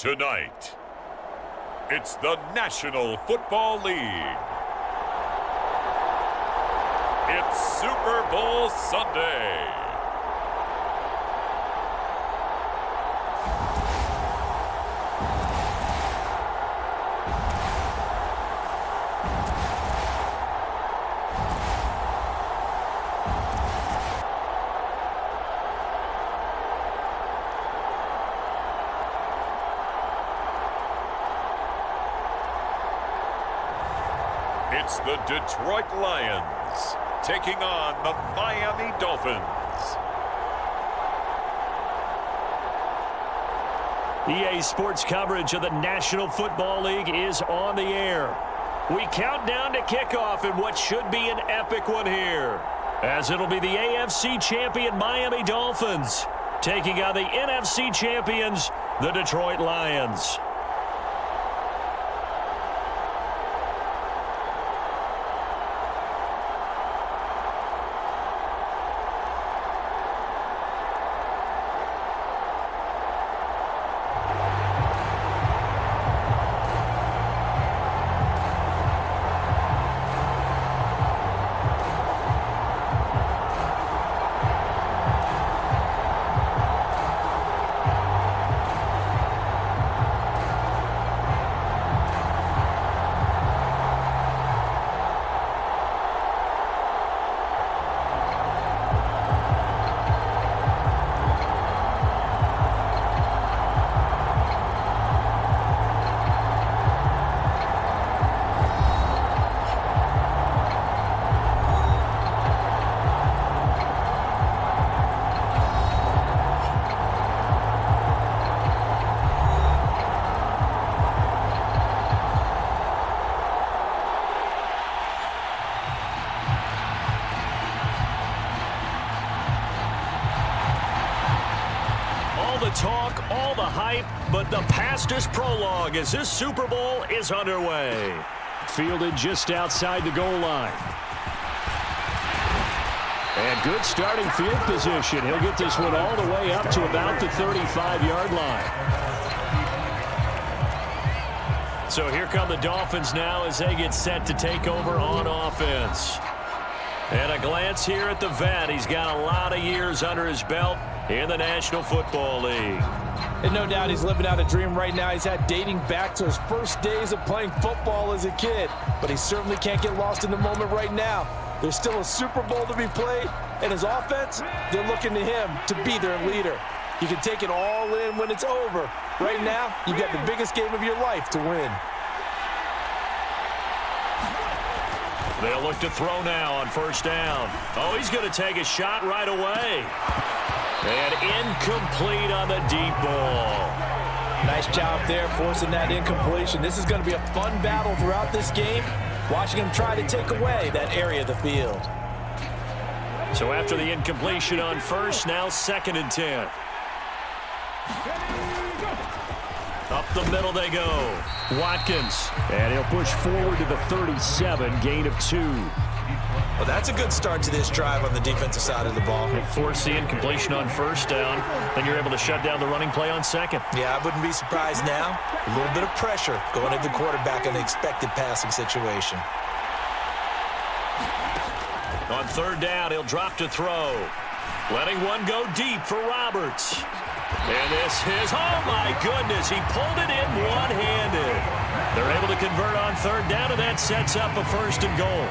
Tonight, it's the National Football League. It's Super Bowl Sunday. It's the Detroit Lions taking on the Miami Dolphins. EA Sports coverage of the National Football League is on the air. We count down to kickoff in what should be an epic one here, as it'll be the AFC champion Miami Dolphins taking on the NFC champions, the Detroit Lions. Talk, all the hype, but the pastest prologue as this Super Bowl is underway. Fielded just outside the goal line. And good starting field position. He'll get this one all the way up to about the 35-yard line. So here come the Dolphins now as they get set to take over on offense. And a glance here at the vet. He's got a lot of years under his belt in the National Football League. And no doubt he's living out a dream right now. He's had dating back to his first days of playing football as a kid. But he certainly can't get lost in the moment right now. There's still a Super Bowl to be played, and his offense, they're looking to him to be their leader. You can take it all in when it's over. Right now, you've got the biggest game of your life to win. They'll look to throw now on first down. Oh, he's going to take a shot right away. And incomplete on the deep ball. Nice job there forcing that incompletion. This is going to be a fun battle throughout this game. Watching him try to take away that area of the field. So after the incompletion on first, now 2nd and 10. Up the middle they go. Watkins. And he'll push forward to the 37, gain of 2. Well, that's a good start to this drive on the defensive side of the ball. Force the incompletion on first down, then you're able to shut down the running play on second. Yeah, I wouldn't be surprised now. A little bit of pressure going at the quarterback in an expected passing situation. On third down, he'll drop to throw. Letting one go deep for Roberts. And this is, oh my goodness, he pulled it in one-handed. They're able to convert on third down, and that sets up a 1st and goal.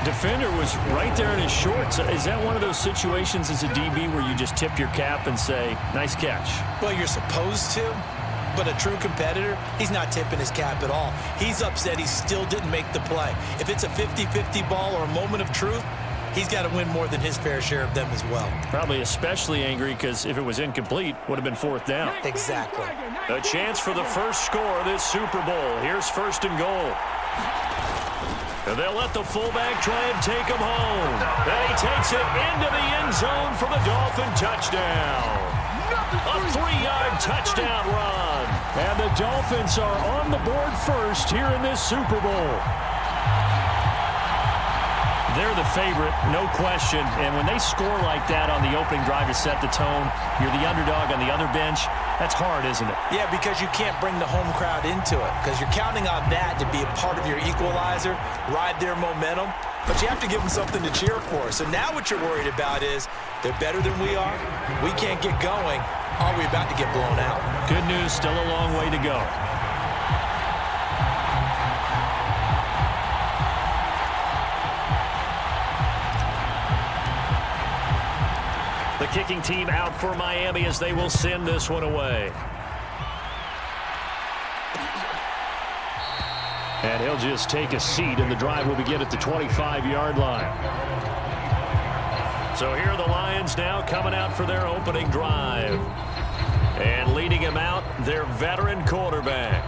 Defender was right there in his shorts. Is that one of those situations as a DB where you just tip your cap and say, nice catch? Well, you're supposed to, but a true competitor, he's not tipping his cap at all. He's upset he still didn't make the play. If it's a 50-50 ball or a moment of truth, he's got to win more than his fair share of them as well. Probably especially angry because if it was incomplete, would have been 4th down. Exactly. A chance for the first score of this Super Bowl. Here's 1st and goal. And they'll let the fullback try and take him home. Then he takes it into the end zone for the Dolphin touchdown. A 3-yard touchdown run. And the Dolphins are on the board first here in this Super Bowl. They're the favorite, no question. And when they score like that on the opening drive to set the tone, you're the underdog on the other bench. That's hard, isn't it? Yeah, because you can't bring the home crowd into it because you're counting on that to be a part of your equalizer, ride their momentum, but you have to give them something to cheer for. So now what you're worried about is they're better than we are. We can't get going. Are we about to get blown out? Good news, still a long way to go. The kicking team out for Miami as they will send this one away. And he'll just take a seat, and the drive will begin at the 25-yard line. So here are the Lions now coming out for their opening drive. And leading him out, their veteran quarterback.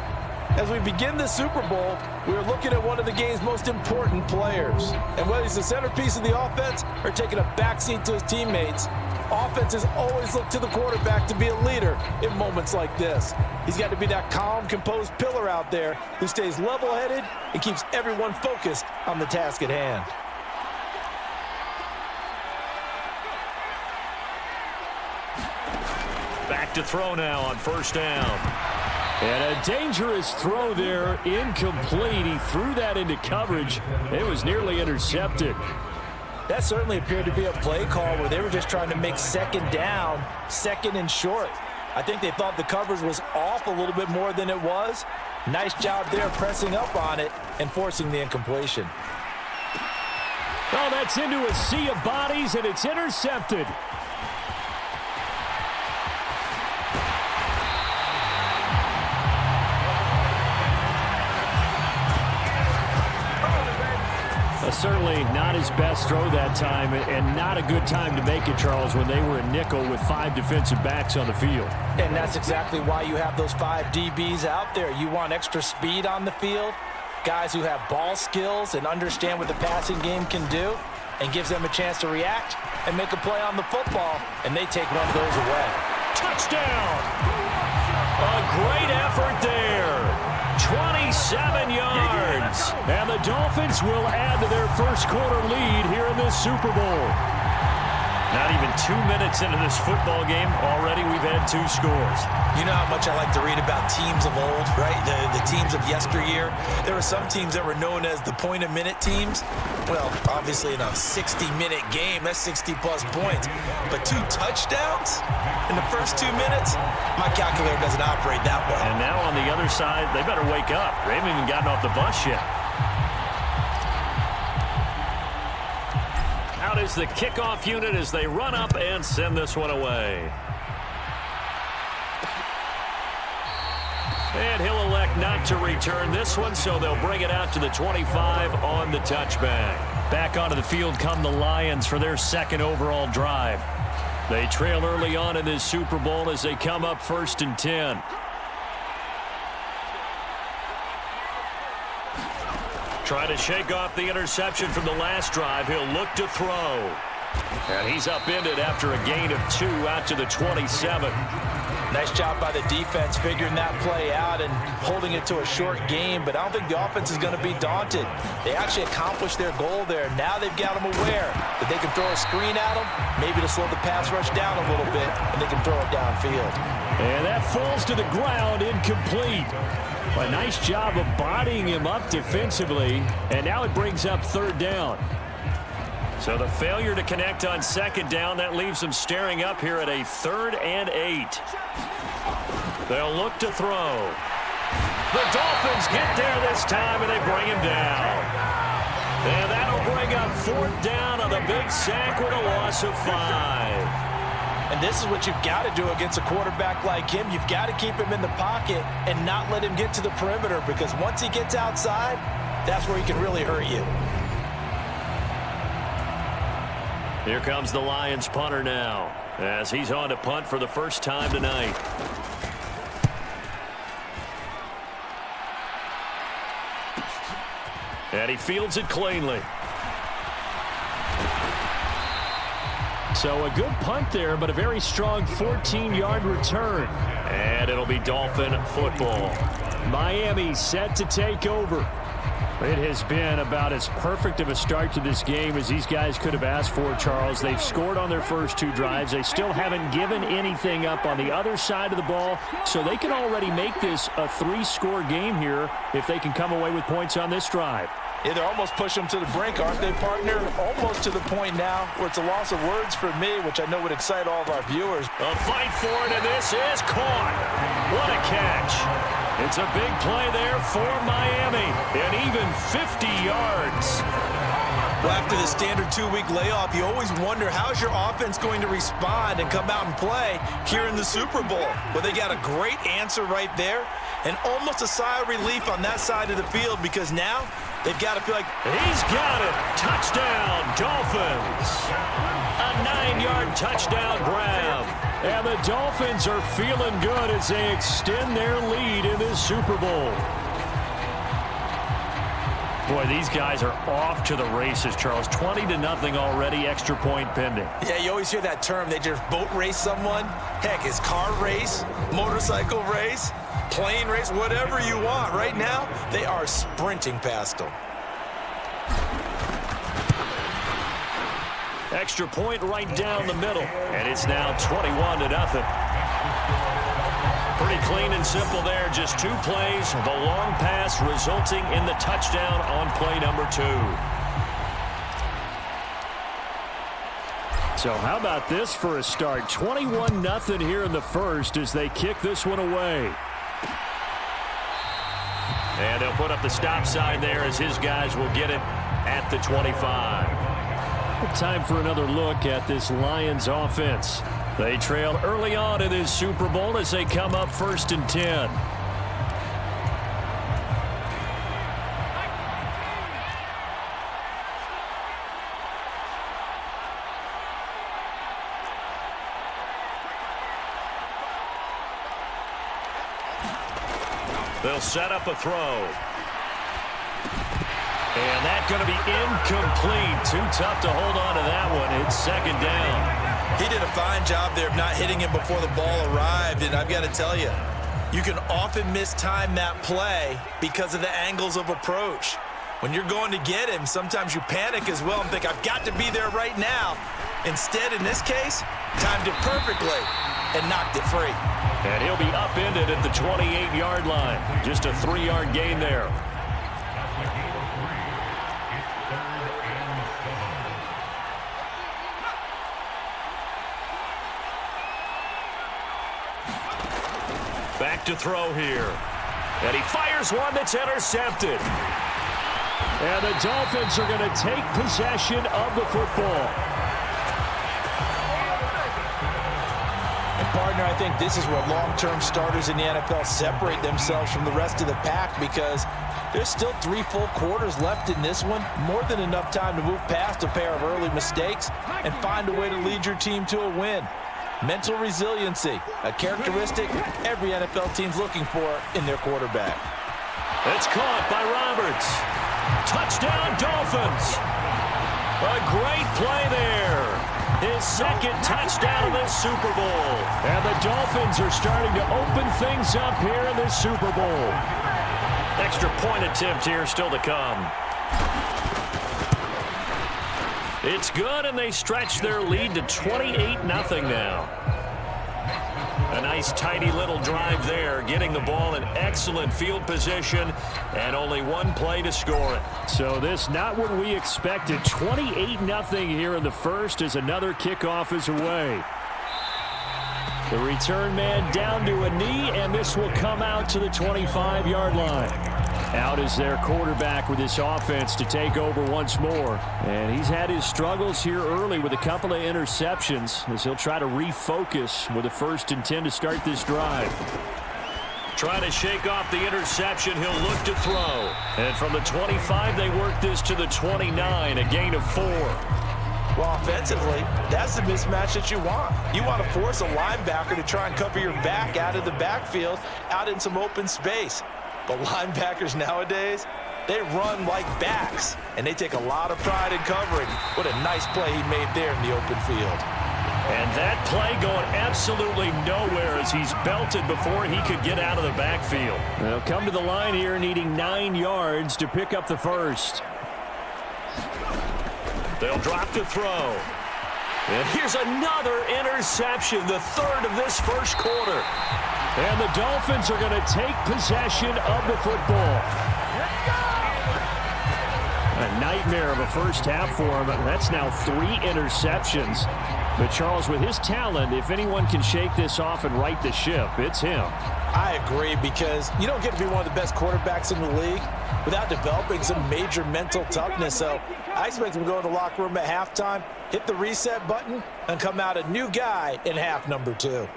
As we begin the Super Bowl, we're looking at one of the game's most important players. And whether he's the centerpiece of the offense or taking a backseat to his teammates, offenses always look to the quarterback to be a leader in moments like this. He's got to be that calm, composed pillar out there who stays level-headed and keeps everyone focused on the task at hand. Back to throw now on first down. And a dangerous throw there, incomplete. He threw that into coverage. It was nearly intercepted. That certainly appeared to be a play call where they were just trying to make second down, second and short. I think they thought the coverage was off a little bit more than it was. Nice job there pressing up on it and forcing the incompletion. Oh, that's into a sea of bodies, and it's intercepted. Certainly not his best throw that time, and not a good time to make it, Charles, when they were a nickel with 5 defensive backs on the field. And that's exactly why you have those 5 DBs out there. You want extra speed on the field, guys who have ball skills and understand what the passing game can do, and gives them a chance to react and make a play on the football, and they take one of those away. Touchdown! A great effort there. 27 yards. And the Dolphins will add to their first quarter lead here in this Super Bowl. Not even 2 minutes into this football game, already we've had 2 scores. You know how much I like to read about teams of old, right? The teams of yesteryear. There were some teams that were known as the point-a-minute teams. Well, obviously in a 60-minute game, that's 60-plus points. But 2 touchdowns in the first 2 minutes? My calculator doesn't operate that well. And now on the other side, they better wake up. They haven't even gotten off the bus yet. Out is the kickoff unit as they run up and send this one away. And he'll elect not to return this one, so they'll bring it out to the 25 on the touchback. Back onto the field come the Lions for their second overall drive. They trail early on in this Super Bowl as they come up 1st and 10. Try to shake off the interception from the last drive. He'll look to throw. And he's upended after a gain of 2 out to the 27. Nice job by the defense figuring that play out and holding it to a short game, but I don't think the offense is going to be daunted. They actually accomplished their goal there. Now they've got them aware that they can throw a screen at them, maybe to slow the pass rush down a little bit, and they can throw it downfield. And that falls to the ground, incomplete. A nice job of bodying him up defensively, and now it brings up 3rd down. So the failure to connect on 2nd down, that leaves them staring up here at a 3rd and 8. They'll look to throw. The Dolphins get there this time, and they bring him down. And that'll bring up 4th down on the big sack with a loss of 5. And this is what you've got to do against a quarterback like him. You've got to keep him in the pocket and not let him get to the perimeter, because once he gets outside, that's where he can really hurt you. Here comes the Lions punter now, as he's on to punt for the first time tonight. And he fields it cleanly. So a good punt there, but a very strong 14-yard return. And it'll be Dolphin football. Miami set to take over. It has been about as perfect of a start to this game as these guys could have asked for, Charles. They've scored on their first 2 drives. They still haven't given anything up on the other side of the ball, so they can already make this a 3-score game here if they can come away with points on this drive. Yeah, they're almost pushing them to the brink, aren't they, partner? Almost to the point now where it's a loss of words for me, which I know would excite all of our viewers. A fight for it, and this is caught. What a catch. It's a big play there for Miami, and even 50 yards. Well, after the standard 2-week layoff, you always wonder how's your offense going to respond and come out and play here in the Super Bowl. Well, they got a great answer right there, and almost a sigh of relief on that side of the field because now they've got to feel like he's got it. Touchdown, Dolphins. A 9-yard touchdown grab. And the Dolphins are feeling good as they extend their lead in this Super Bowl. Boy, these guys are off to the races, Charles. 20-0 already, extra point pending. Yeah, you always hear that term. They just boat race someone. Heck, it's car race, motorcycle race, plane race, whatever you want. Right now, they are sprinting past them. Extra point right down the middle, and it's now 21-0. Pretty clean and simple there. Just 2 plays. The long pass resulting in the touchdown on play number 2. So how about this for a start? 21-0 here in the first as they kick this one away. And they'll put up the stop sign there as his guys will get it at the 25. Time for another look at this Lions offense. They trail early on in this Super Bowl as they come up 1st and 10. They'll set up a throw. And that's going to be incomplete. Too tough to hold on to that one. It's 2nd down. He did a fine job there of not hitting him before the ball arrived, and I've got to tell you, you can often mistime that play because of the angles of approach. When you're going to get him, sometimes you panic as well and think, I've got to be there right now. Instead, in this case, timed it perfectly and knocked it free. And he'll be upended at the 28-yard line. Just a 3-yard gain there. Back to throw here. And he fires one that's intercepted. And the Dolphins are going to take possession of the football. And partner, I think this is where long-term starters in the NFL separate themselves from the rest of the pack because there's still 3 full quarters left in this one. More than enough time to move past a pair of early mistakes and find a way to lead your team to a win. Mental resiliency, a characteristic every NFL team's looking for in their quarterback. It's caught by Roberts. Touchdown, Dolphins. A great play there. His 2nd touchdown of this Super Bowl. And the Dolphins are starting to open things up here in this Super Bowl. Extra point attempt here still to come. It's good, and they stretch their lead to 28-0 now. A nice, tidy little drive there, getting the ball in excellent field position, and only 1 play to score it. So this not what we expected. 28-0 here in the first as another kickoff is away. The return man down to a knee, and this will come out to the 25-yard line. Out is their quarterback with this offense to take over once more. And he's had his struggles here early with a couple of interceptions as he'll try to refocus with a 1st and 10 to start this drive. Trying to shake off the interception, he'll look to throw. And from the 25, they work this to the 29, a gain of 4. Well, offensively, that's the mismatch that you want. You want to force a linebacker to try and cover your back out of the backfield, out in some open space. But linebackers nowadays, they run like backs, and they take a lot of pride in covering. What a nice play he made there in the open field. And that play going absolutely nowhere as he's belted before he could get out of the backfield. They'll come to the line here needing 9 yards to pick up the first. They'll drop to throw. And here's another interception, the third of this first quarter. And the Dolphins are going to take possession of the football. A nightmare of a first half for him. That's now 3 interceptions. But Charles, with his talent, if anyone can shake this off and right the ship, it's him. I agree, because you don't get to be one of the best quarterbacks in the league without developing some major mental toughness. So I expect him to go in the locker room at halftime, hit the reset button, and come out a new guy in half number 2.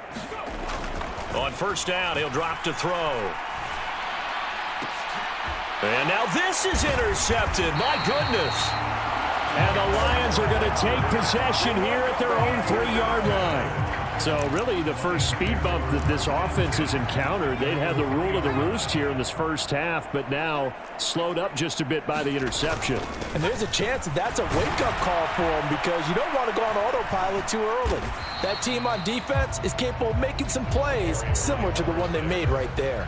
On first down, he'll drop to throw. And now this is intercepted. My goodness. And the Lions are going to take possession here at their own 3-yard line. So really the first speed bump that this offense has encountered, they'd had the rule of the roost here in this first half, but now slowed up just a bit by the interception. And there's a chance that that's a wake-up call for them, because you don't want to go on autopilot too early. That team on defense is capable of making some plays similar to the one they made right there.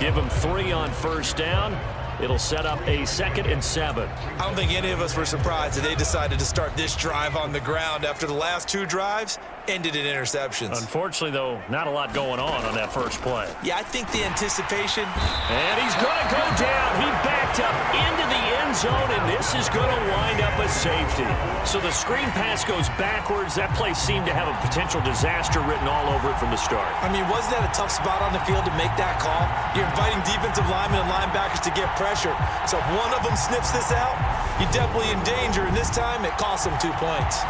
Give them 3 on first down. It'll set up a 2nd and 7. I don't think any of us were surprised that they decided to start this drive on the ground after the last 2 drives ended in interceptions. Unfortunately, though, not a lot going on that first play. Yeah, I think the anticipation. And he's going to go down. He backed up into the end zone, and this is going to wind up a safety. So the screen pass goes backwards. That play seemed to have a potential disaster written all over it from the start. I mean, wasn't that a tough spot on the field to make that call? You're inviting defensive linemen and linebackers to get pressure. So if one of them sniffs this out, you're definitely in danger, and this time it costs them 2 points.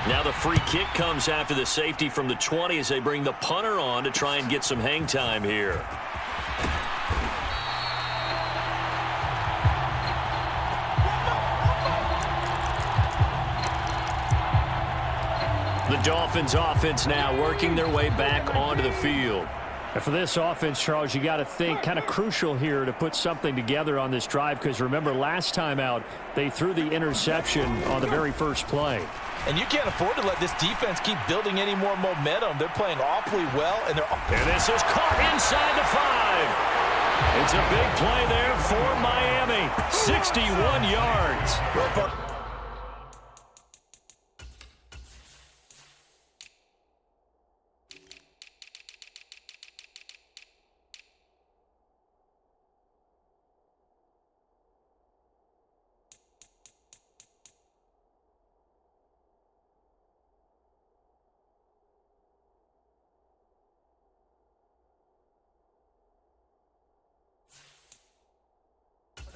Now the free kick comes after the safety from the 20 as they bring the punter on to try and get some hang time here. The Dolphins offense now working their way back onto the field. And for this offense, Charles, you got to think kind of crucial here to put something together on this drive, because remember last time out they threw the interception on the very first play. And you can't afford to let this defense keep building any more momentum. They're playing awfully well, and this is caught inside the 5. It's a big play there for Miami. 61 yards.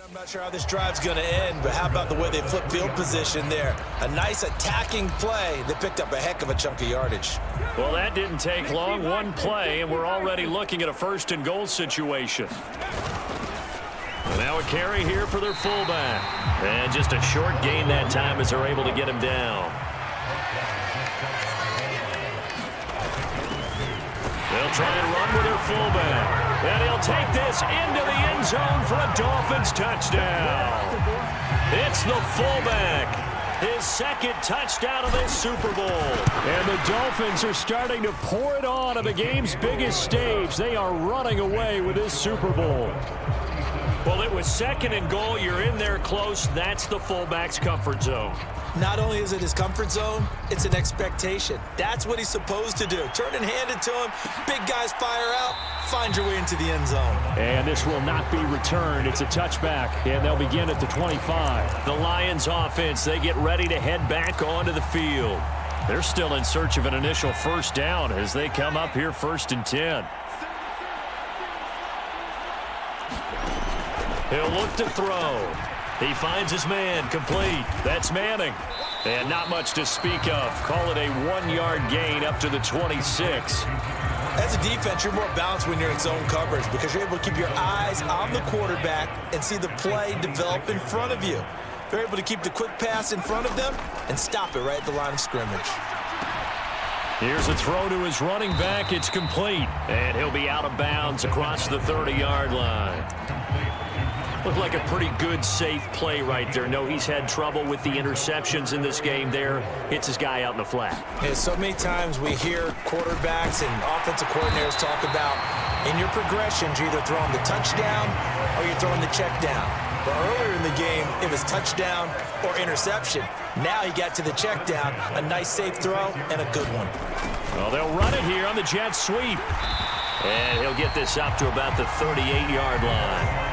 I'm not sure how this drive's going to end, but how about the way they flip field position there? A nice attacking play. They picked up a heck of a chunk of yardage. Well, that didn't take long. One play, and we're already looking at a 1st and goal situation. And now a carry here for their fullback. And just a short gain that time as they're able to get him down. They'll try and run with their fullback. And he'll take this into the end zone for a Dolphins touchdown. It's the fullback. His 2nd touchdown of this Super Bowl. And the Dolphins are starting to pour it on the game's biggest stage. They are running away with this Super Bowl. Well, it was 2nd and goal. You're in there close. That's the fullback's comfort zone. Not only is it his comfort zone, it's an expectation. That's what he's supposed to do. Turn and hand it to him. Big guys fire out. Find your way into the end zone. And this will not be returned. It's a touchback, and they'll begin at the 25. The Lions offense, they get ready to head back onto the field. They're still in search of an initial first down as they come up here 1st and 10. He'll look to throw. He finds his man, complete. That's Manning. And not much to speak of. Call it a 1-yard gain up to the 26. As a defense, you're more balanced when you're in zone coverage because you're able to keep your eyes on the quarterback and see the play develop in front of you. They're able to keep the quick pass in front of them and stop it right at the line of scrimmage. Here's a throw to his running back. It's complete. And he'll be out of bounds across the 30-yard line. Looked like a pretty good, safe play right there. No, he's had trouble with the interceptions in this game there. Hits his guy out in the flat. Yeah, so many times we hear quarterbacks and offensive coordinators talk about in your progressions, you're either throwing the touchdown or you're throwing the check down. But earlier in the game, it was touchdown or interception. Now he got to the check down, a nice safe throw, and a good one. Well, they'll run it here on the jet sweep. And he'll get this up to about the 38-yard line.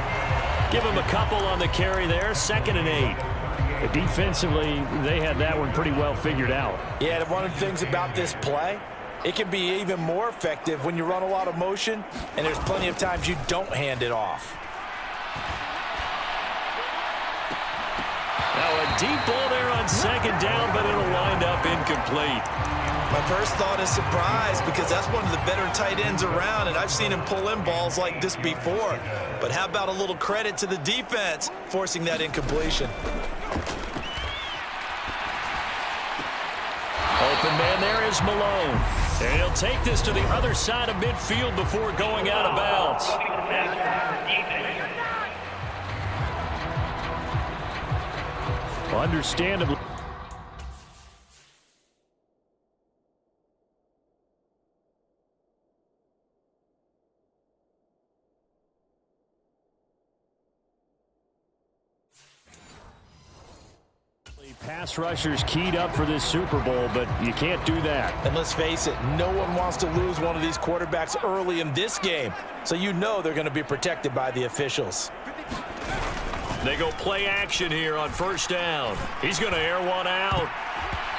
Give him a couple on the carry there, 2nd and 8. Defensively, they had that one pretty well figured out. Yeah, one of the things about this play, it can be even more effective when you run a lot of motion, and there's plenty of times you don't hand it off. Now a deep ball there on 2nd down, but it'll wind up incomplete. My first thought is surprise because that's one of the better tight ends around, and I've seen him pull in balls like this before. But how about a little credit to the defense forcing that incompletion? Open man there is Malone. And he'll take this to the other side of midfield before going out of bounds. Understandably. Pass rushers keyed up for this Super Bowl, but you can't do that. And let's face it, no one wants to lose one of these quarterbacks early in this game. So you know they're going to be protected by the officials. They go play action here on 1st down. He's going to air one out.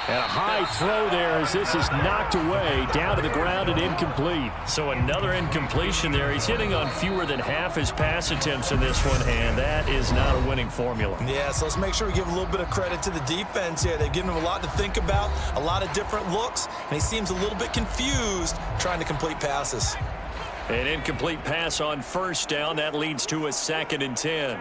And a high throw there as this is knocked away, down to the ground and incomplete. So another incompletion there. He's hitting on fewer than half his pass attempts in this one, and that is not a winning formula. Yeah, so let's make sure we give a little bit of credit to the defense here. They've given him a lot to think about, a lot of different looks, and he seems a little bit confused trying to complete passes. An incomplete pass on 1st down. That leads to a 2nd and 10.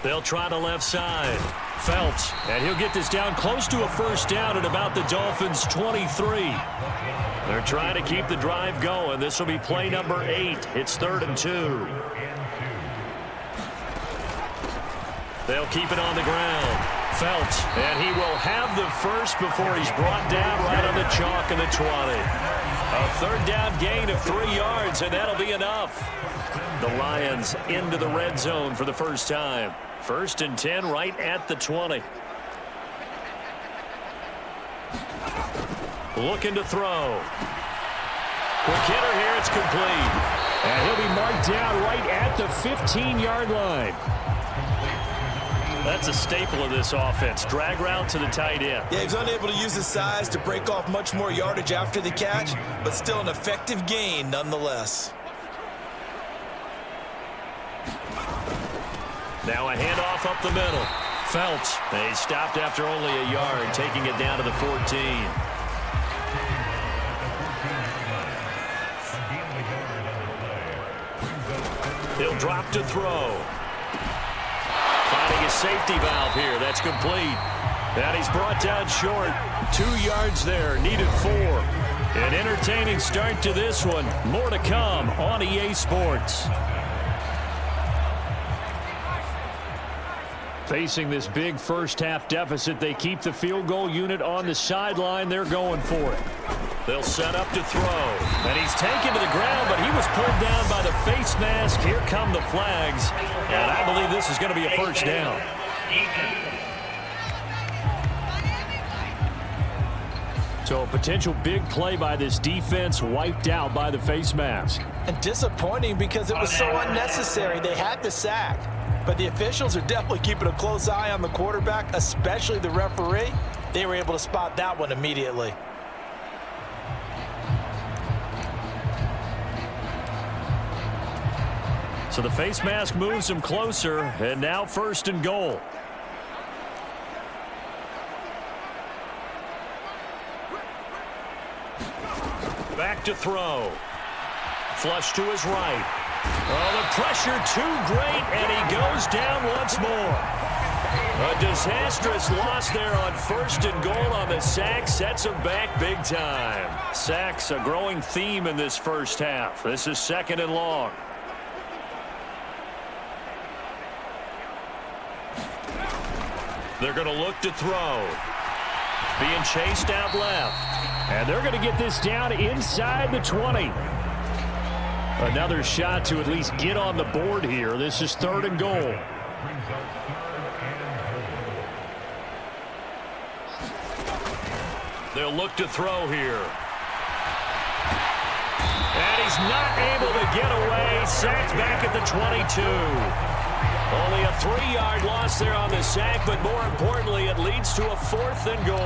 They'll try the left side. Phelps, and he'll get this down close to a 1st down at about the Dolphins' 23. They're trying to keep the drive going. This will be play number 8. It's 3rd and 2. They'll keep it on the ground. Phelps, and he will have the first before he's brought down right on the chalk in the 20. A 3rd down gain of 3 yards, and that'll be enough. The Lions into the red zone for the first time. 1st and 10 right at the 20. Looking to throw. Quick hitter here, it's complete. And he'll be marked down right at the 15-yard line. That's a staple of this offense. Drag route to the tight end. Yeah, he's unable to use his size to break off much more yardage after the catch, but still an effective gain nonetheless. Now a handoff up the middle. Phelps, they stopped after only a yard, taking it down to the 14. He'll drop to throw. Finding a safety valve here. That's complete. And he's brought down short. 2 yards there. Needed 4. An entertaining start to this one. More to come on EA Sports. Facing this big first-half deficit, they keep the field goal unit on the sideline. They're going for it. They'll set up to throw. And he's taken to the ground, but he was pulled down by the face mask. Here come the flags. And I believe this is going to be a 1st down. So a potential big play by this defense wiped out by the face mask. And disappointing because it was so unnecessary. They had the sack. But the officials are definitely keeping a close eye on the quarterback, especially the referee. They were able to spot that one immediately. So the face mask moves him closer, and now 1st and goal. Back to throw. Flush to his right. Oh, the pressure too great, and he goes down once more. A disastrous loss there on 1st and goal on the sack sets them back big time. Sacks a growing theme in this first half. This is 2nd and long. They're going to look to throw. Being chased out left. And they're going to get this down inside the 20. Another shot to at least get on the board here. This is 3rd and goal. They'll look to throw here. And he's not able to get away. Sacked back at the 22. Only a 3-yard loss there on the sack, but more importantly, it leads to a 4th and goal.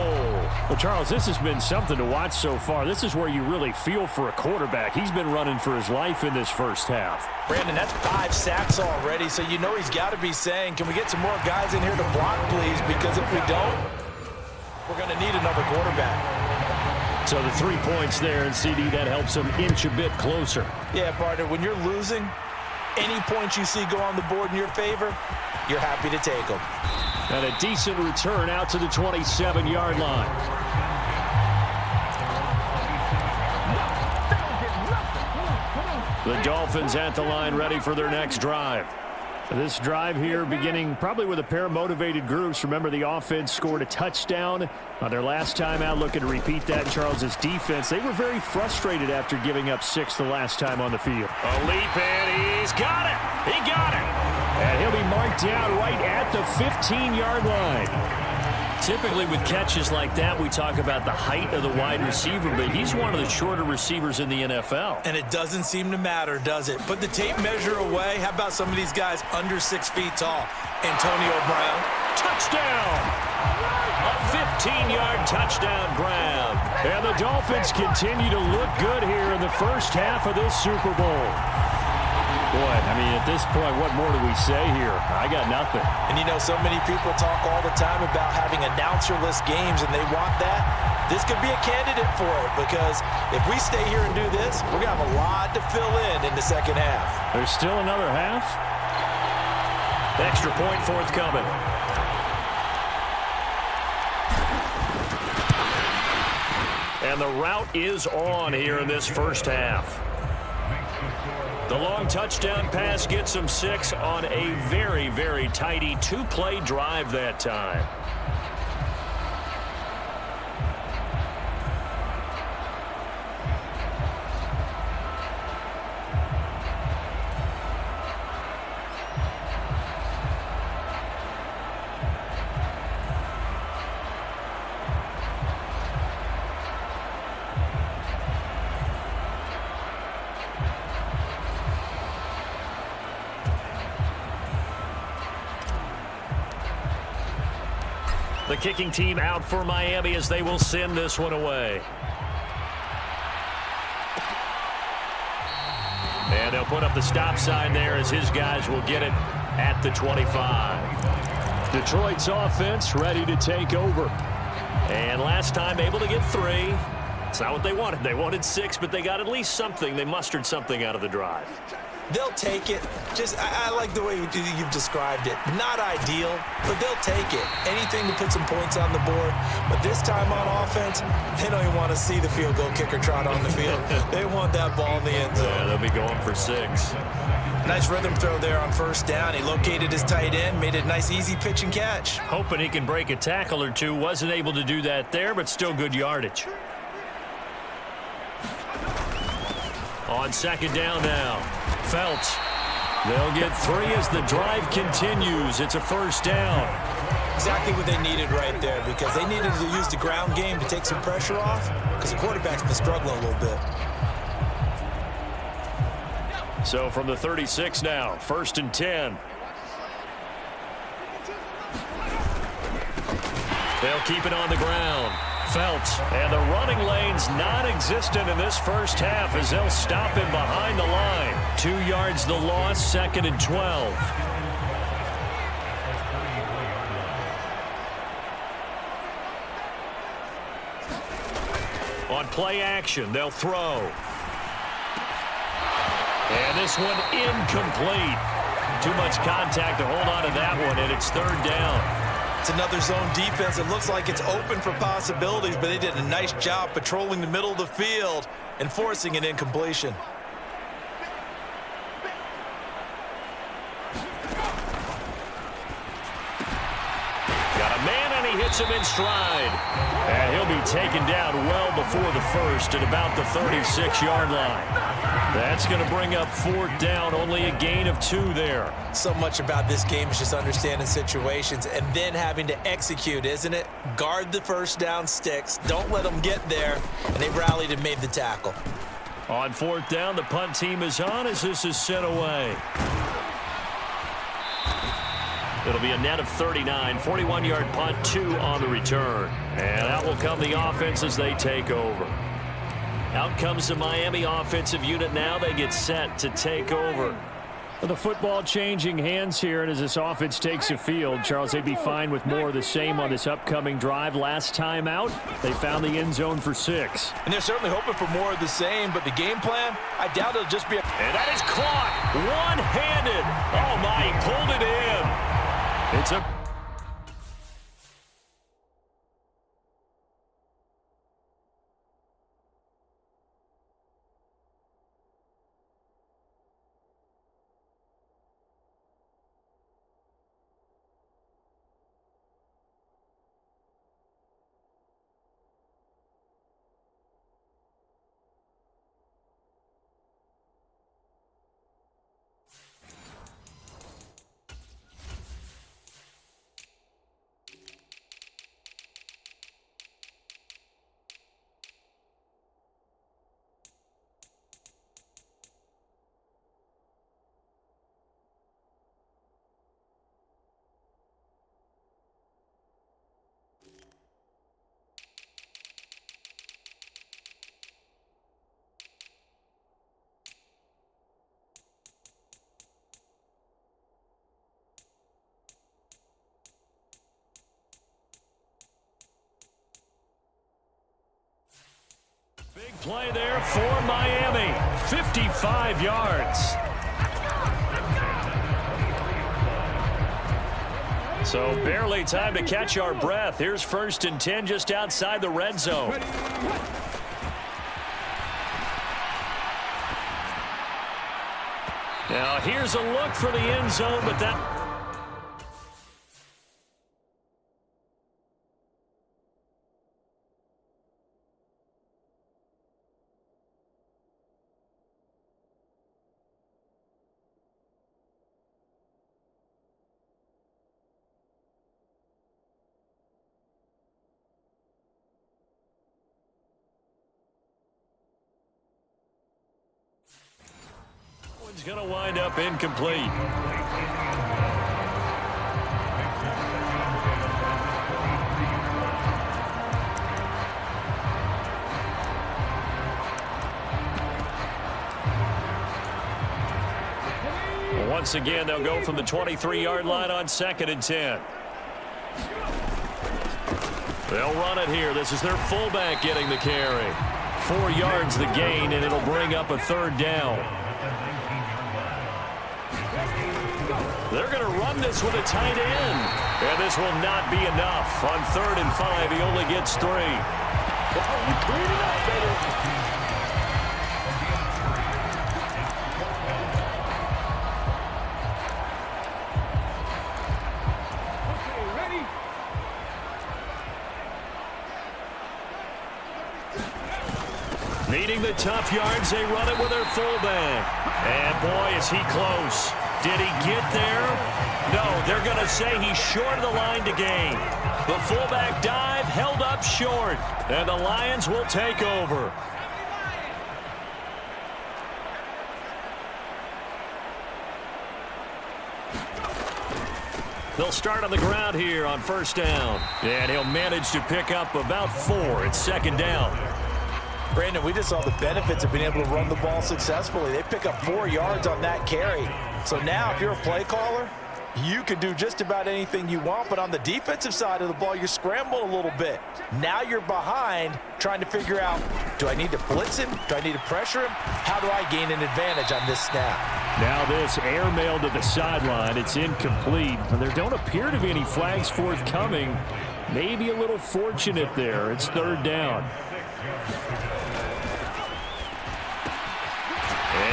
Well, Charles, this has been something to watch so far. This is where you really feel for a quarterback. He's been running for his life in this first half. Brandon, that's 5 sacks already, so you know he's got to be saying, can we get some more guys in here to block, please? Because if we don't, we're going to need another quarterback. So the 3 points there, and CD, that helps him inch a bit closer. Yeah, partner, when you're losing, any points you see go on the board in your favor, you're happy to take them. And a decent return out to the 27-yard line. The Dolphins at the line, ready for their next drive. This drive here beginning probably with a pair of motivated groups. Remember, the offense scored a touchdown on their last time out. Looking to repeat that in Charles's defense. They were very frustrated after giving up 6 the last time on the field. A leap, and he's got it. He got it. And he'll be marked down right at the 15-yard line. Typically with catches like that, we talk about the height of the wide receiver, but he's one of the shorter receivers in the NFL. And it doesn't seem to matter, does it? Put the tape measure away. How about some of these guys under 6 feet tall? Antonio Brown. Touchdown! A 15-yard touchdown grab. And the Dolphins continue to look good here in the first half of this Super Bowl. Boy, I mean, at this point, what more do we say here? I got nothing. And you know, so many people talk all the time about having announcer-less games, and they want that. This could be a candidate for it, because if we stay here and do this, we're going to have a lot to fill in the second half. There's still another half. Extra point forthcoming. And the route is on here in this first half. The long touchdown pass gets them 6 on a very, very tidy 2-play drive that time. The kicking team out for Miami as they will send this one away. And they'll put up the stop sign there as his guys will get it at the 25. Detroit's offense ready to take over. And last time able to get 3. It's not what they wanted. They wanted 6, but they got at least something. They mustered something out of the drive. They'll take it. I like the way you've described it. Not ideal, but they'll take it. Anything to put some points on the board. But this time on offense, they don't even want to see the field goal kicker trot on the field. They want that ball in the end zone. Yeah, they'll be going for 6. Nice rhythm throw there on first down. He located his tight end, made it a nice easy pitch and catch. Hoping he can break a tackle or two. Wasn't able to do that there, but still good yardage. On second down now. Felts. They'll get 3 as the drive continues. It's a first down. Exactly what they needed right there, because they needed to use the ground game to take some pressure off, because the quarterback's been struggling a little bit. So from the 36 now, 1st and 10. They'll keep it on the ground. Felts, and the running lane's non-existent in this first half as they'll stop him behind the line. 2 yards the loss, 2nd and 12. On play action, they'll throw. And this one incomplete. Too much contact to hold on to that one, and it's 3rd down. It's another zone defense. It looks like it's open for possibilities, but they did a nice job patrolling the middle of the field and forcing an incompletion. Got a man, and he hits him in stride. And he'll be taken down well before the first at about the 36-yard line. That's going to bring up 4th down, only a gain of 2 there. So much about this game is just understanding situations and then having to execute, isn't it? Guard the first down sticks. Don't let them get there. And they rallied and made the tackle. On 4th down, the punt team is on as this is sent away. It'll be a net of 39, 41-yard punt, 2 on the return. And out will come the offense as they take over. Out comes the Miami offensive unit now. They get set to take over. Well, the football changing hands here, and as this offense takes the field, Charles, they'd be fine with more of the same on this upcoming drive. Last time out, they found the end zone for 6. And they're certainly hoping for more of the same, but the game plan, I doubt it'll just be a... And that is caught one-handed. Oh, my, he pulled it in. It's a... Big play there for Miami. 55 yards. So barely time to catch our breath. Here's 1st and 10 just outside the red zone. Now here's a look for the end zone, but that... One's going to wind up incomplete. Once again, they'll go from the 23-yard line on 2nd and 10. They'll run it here. This is their fullback getting the carry. 4 yards the gain, and it'll bring up a 3rd down. They're going to run this with a tight end. And this will not be enough. On 3rd and 5, he only gets 3. Needing the tough yards, they run it with their fullback. And boy, is he close. Did he get there? No, they're going to say he's short of the line to gain. The fullback dive held up short, and the Lions will take over. They'll start on the ground here on 1st down. And he'll manage to pick up about 4. It's 2nd down. Brandon, we just saw the benefits of being able to run the ball successfully. They pick up 4 yards on that carry. So now if you're a play caller, you can do just about anything you want. But on the defensive side of the ball, you're scrambling a little bit. Now you're behind trying to figure out, do I need to blitz him? Do I need to pressure him? How do I gain an advantage on this snap? Now this airmail to the sideline. It's incomplete. And there don't appear to be any flags forthcoming. Maybe a little fortunate there. It's third down.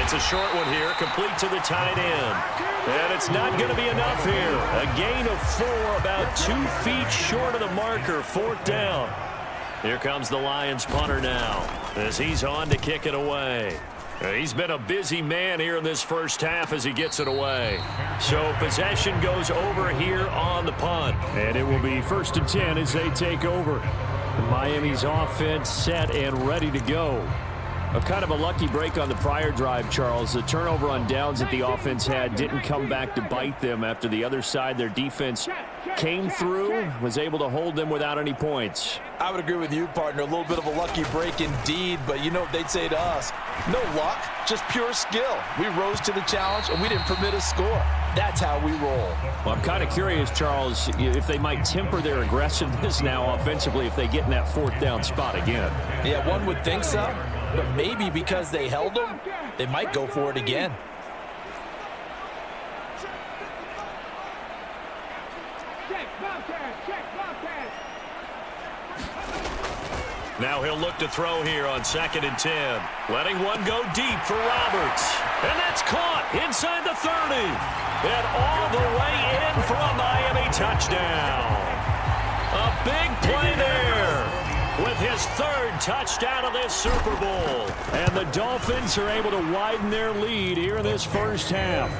It's a short one here, complete to the tight end. And it's not going to be enough here. A gain of 4, about 2 feet short of the marker, fourth down. Here comes the Lions punter now as he's on to kick it away. He's been a busy man here in this first half as he gets it away. So possession goes over here on the punt. And it will be 1st and 10 as they take over. Miami's offense set and ready to go. A kind of a lucky break on the prior drive, Charles. The turnover on downs that the offense had didn't come back to bite them after the other side. Their defense came through, was able to hold them without any points. I would agree with you, partner. A little bit of a lucky break indeed, but you know what they'd say to us? No luck, just pure skill. We rose to the challenge, and we didn't permit a score. That's how we roll. Well, I'm kind of curious, Charles, if they might temper their aggressiveness now offensively if they get in that fourth down spot again. Yeah, one would think so, but maybe because they held them, they might go for it again. Now he'll look to throw here on 2nd and 10. Letting one go deep for Roberts. And that's caught inside the 30. And all the way in for a Miami touchdown. A big play there with his 3rd touchdown of this Super Bowl. And the Dolphins are able to widen their lead here in this first half.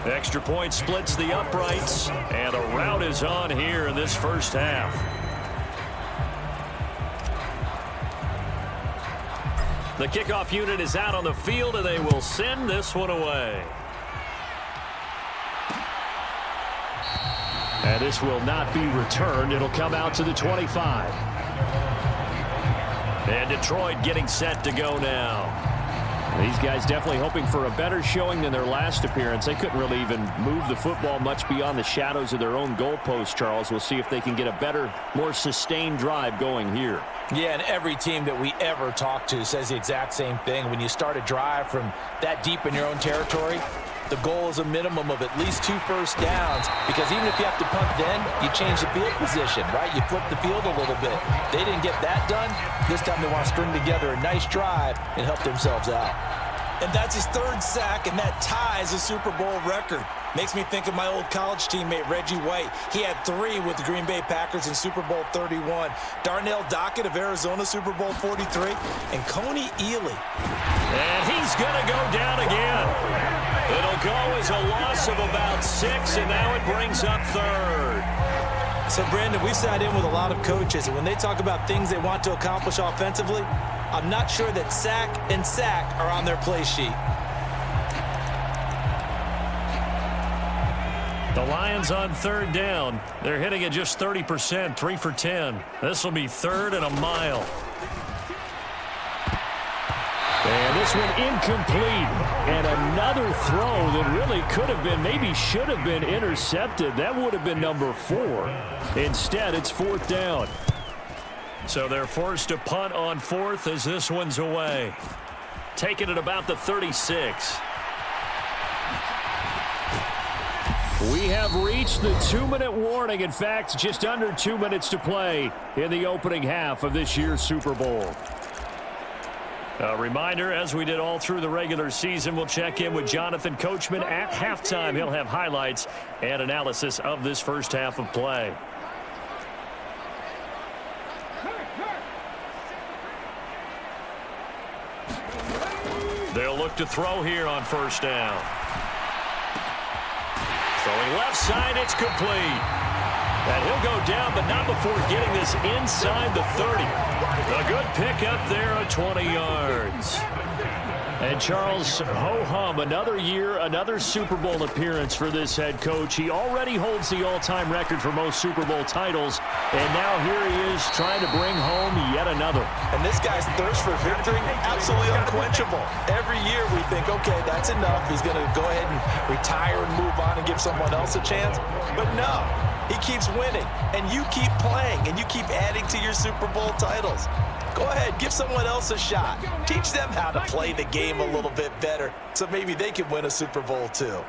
Extra point splits the uprights. And the route is on here in this first half. The kickoff unit is out on the field, and they will send this one away. And this will not be returned. It'll come out to the 25. And Detroit getting set to go now. These guys definitely hoping for a better showing than their last appearance. They couldn't really even move the football much beyond the shadows of their own goalpost, Charles. We'll see if they can get a better, more sustained drive going here. Yeah, and every team that we ever talk to says the exact same thing. When you start a drive from that deep in your own territory, the goal is a minimum of at least 2 first downs, because even if you have to punt then, you change the field position, right? You flip the field a little bit. They didn't get that done. This time they want to string together a nice drive and help themselves out. And that's his 3rd sack, and that ties a Super Bowl record. Makes me think of my old college teammate, Reggie White. He had 3 with the Green Bay Packers in Super Bowl 31. Darnell Dockett of Arizona, Super Bowl 43. And Coney Ely. And he's going to go down again. It'll go as a loss of about 6, and now it brings up 3rd. So, Brandon, we sat in with a lot of coaches, and when they talk about things they want to accomplish offensively, I'm not sure that sack and sack are on their play sheet. The Lions on 3rd down. They're hitting at just 30%, 3 for 10. This will be 3rd and a mile. And this one incomplete. And another throw that really could have been, maybe should have been intercepted. That would have been number 4. Instead, it's 4th down. So they're forced to punt on 4th as this one's away. Taking it about the 36. We have reached the 2-minute warning. In fact, just under 2 minutes to play in the opening half of this year's Super Bowl. A reminder, as we did all through the regular season, we'll check in with Jonathan Coachman at halftime. He'll have highlights and analysis of this first half of play. They'll look to throw here on 1st down. Throwing left side, it's complete. And he'll go down, but not before getting this inside the 30. A good pickup there at 20 yards. And Charles, ho-hum, another year, another Super Bowl appearance for this head coach. He already holds the all-time record for most Super Bowl titles, and now here he is trying to bring home yet another. And this guy's thirst for victory, absolutely unquenchable. Every year we think, okay, that's enough. He's going to go ahead and retire and move on and give someone else a chance. But no, he keeps winning, and you keep playing, and you keep adding to your Super Bowl titles. Go ahead, give someone else a shot. Teach them how to play the game a little bit better so maybe they can win a Super Bowl too.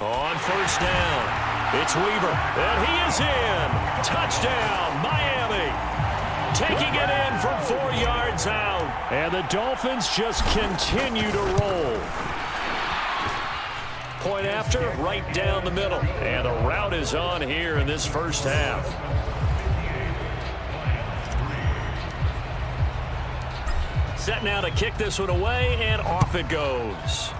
On first down, it's Weaver, and he is in. Touchdown, Miami. Taking it in from 4 yards out. And the Dolphins just continue to roll. Point after, right down the middle. And the route is on here in this first half. Set now to kick this one away, and off it goes.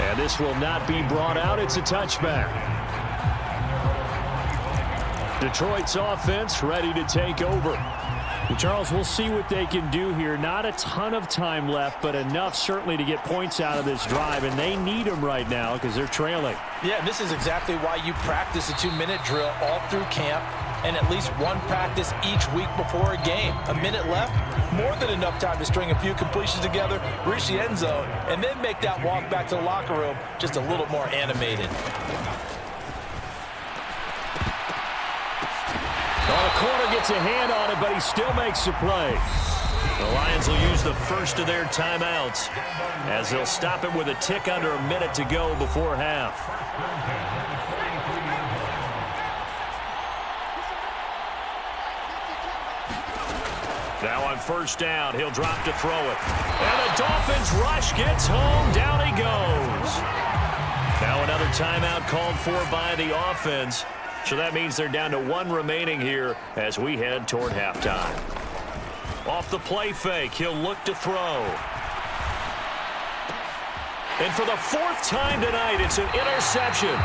And this will not be brought out. It's a touchback. Detroit's offense ready to take over. Charles, we'll see what they can do here. Not a ton of time left, but enough certainly to get points out of this drive, and they need them right now because they're trailing. Yeah, and this is exactly why you practice a 2-minute drill all through camp and at least one practice each week before a game. A minute left, more than enough time to string a few completions together, reach the end zone, and then make that walk back to the locker room just a little more animated. Well, the corner gets a hand on it, but he still makes the play. The Lions will use the first of their timeouts as they'll stop it with a tick under a minute to go before half. Now on first down, he'll drop to throw it. And the Dolphins rush gets home. Down he goes. Now another timeout called for by the offense. So that means they're down to 1 remaining here as we head toward halftime. Off the play fake, he'll look to throw. And for the 4th time tonight, it's an interception.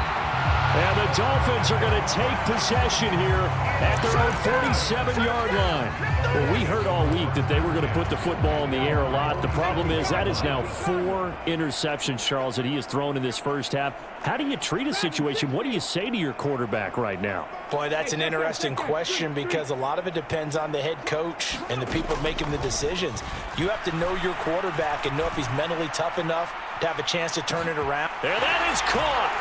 And the Dolphins are going to take possession here at their own 47-yard line. Well, we heard all week that they were going to put the football in the air a lot. The problem is that is now 4 interceptions, Charles, that he has thrown in this first half. How do you treat a situation? What do you say to your quarterback right now? Boy, that's an interesting question because a lot of it depends on the head coach and the people making the decisions. You have to know your quarterback and know if he's mentally tough enough to have a chance to turn it around. And that is caught.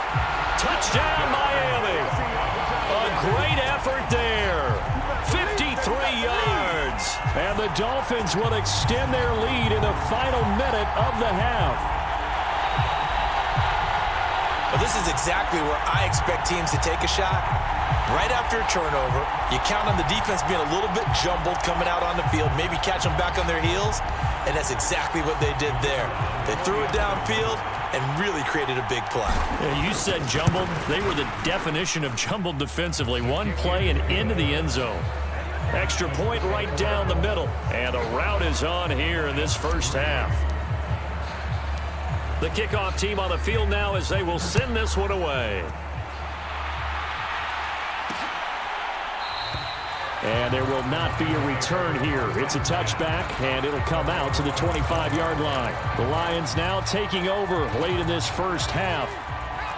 Touchdown, Miami. A great effort there. 53 yards. And the Dolphins will extend their lead in the final minute of the half. Well, this is exactly where I expect teams to take a shot. Right after a turnover, you count on the defense being a little bit jumbled coming out on the field, maybe catch them back on their heels, and that's exactly what they did there. They threw it downfield and really created a big play. Yeah, you said jumbled. They were the definition of jumbled defensively. One play and into the end zone. Extra point right down the middle. And the route is on here in this first half. The kickoff team on the field now as they will send this one away. And there will not be a return here. It's a touchback, and it'll come out to the 25-yard line. The Lions now taking over late in this first half.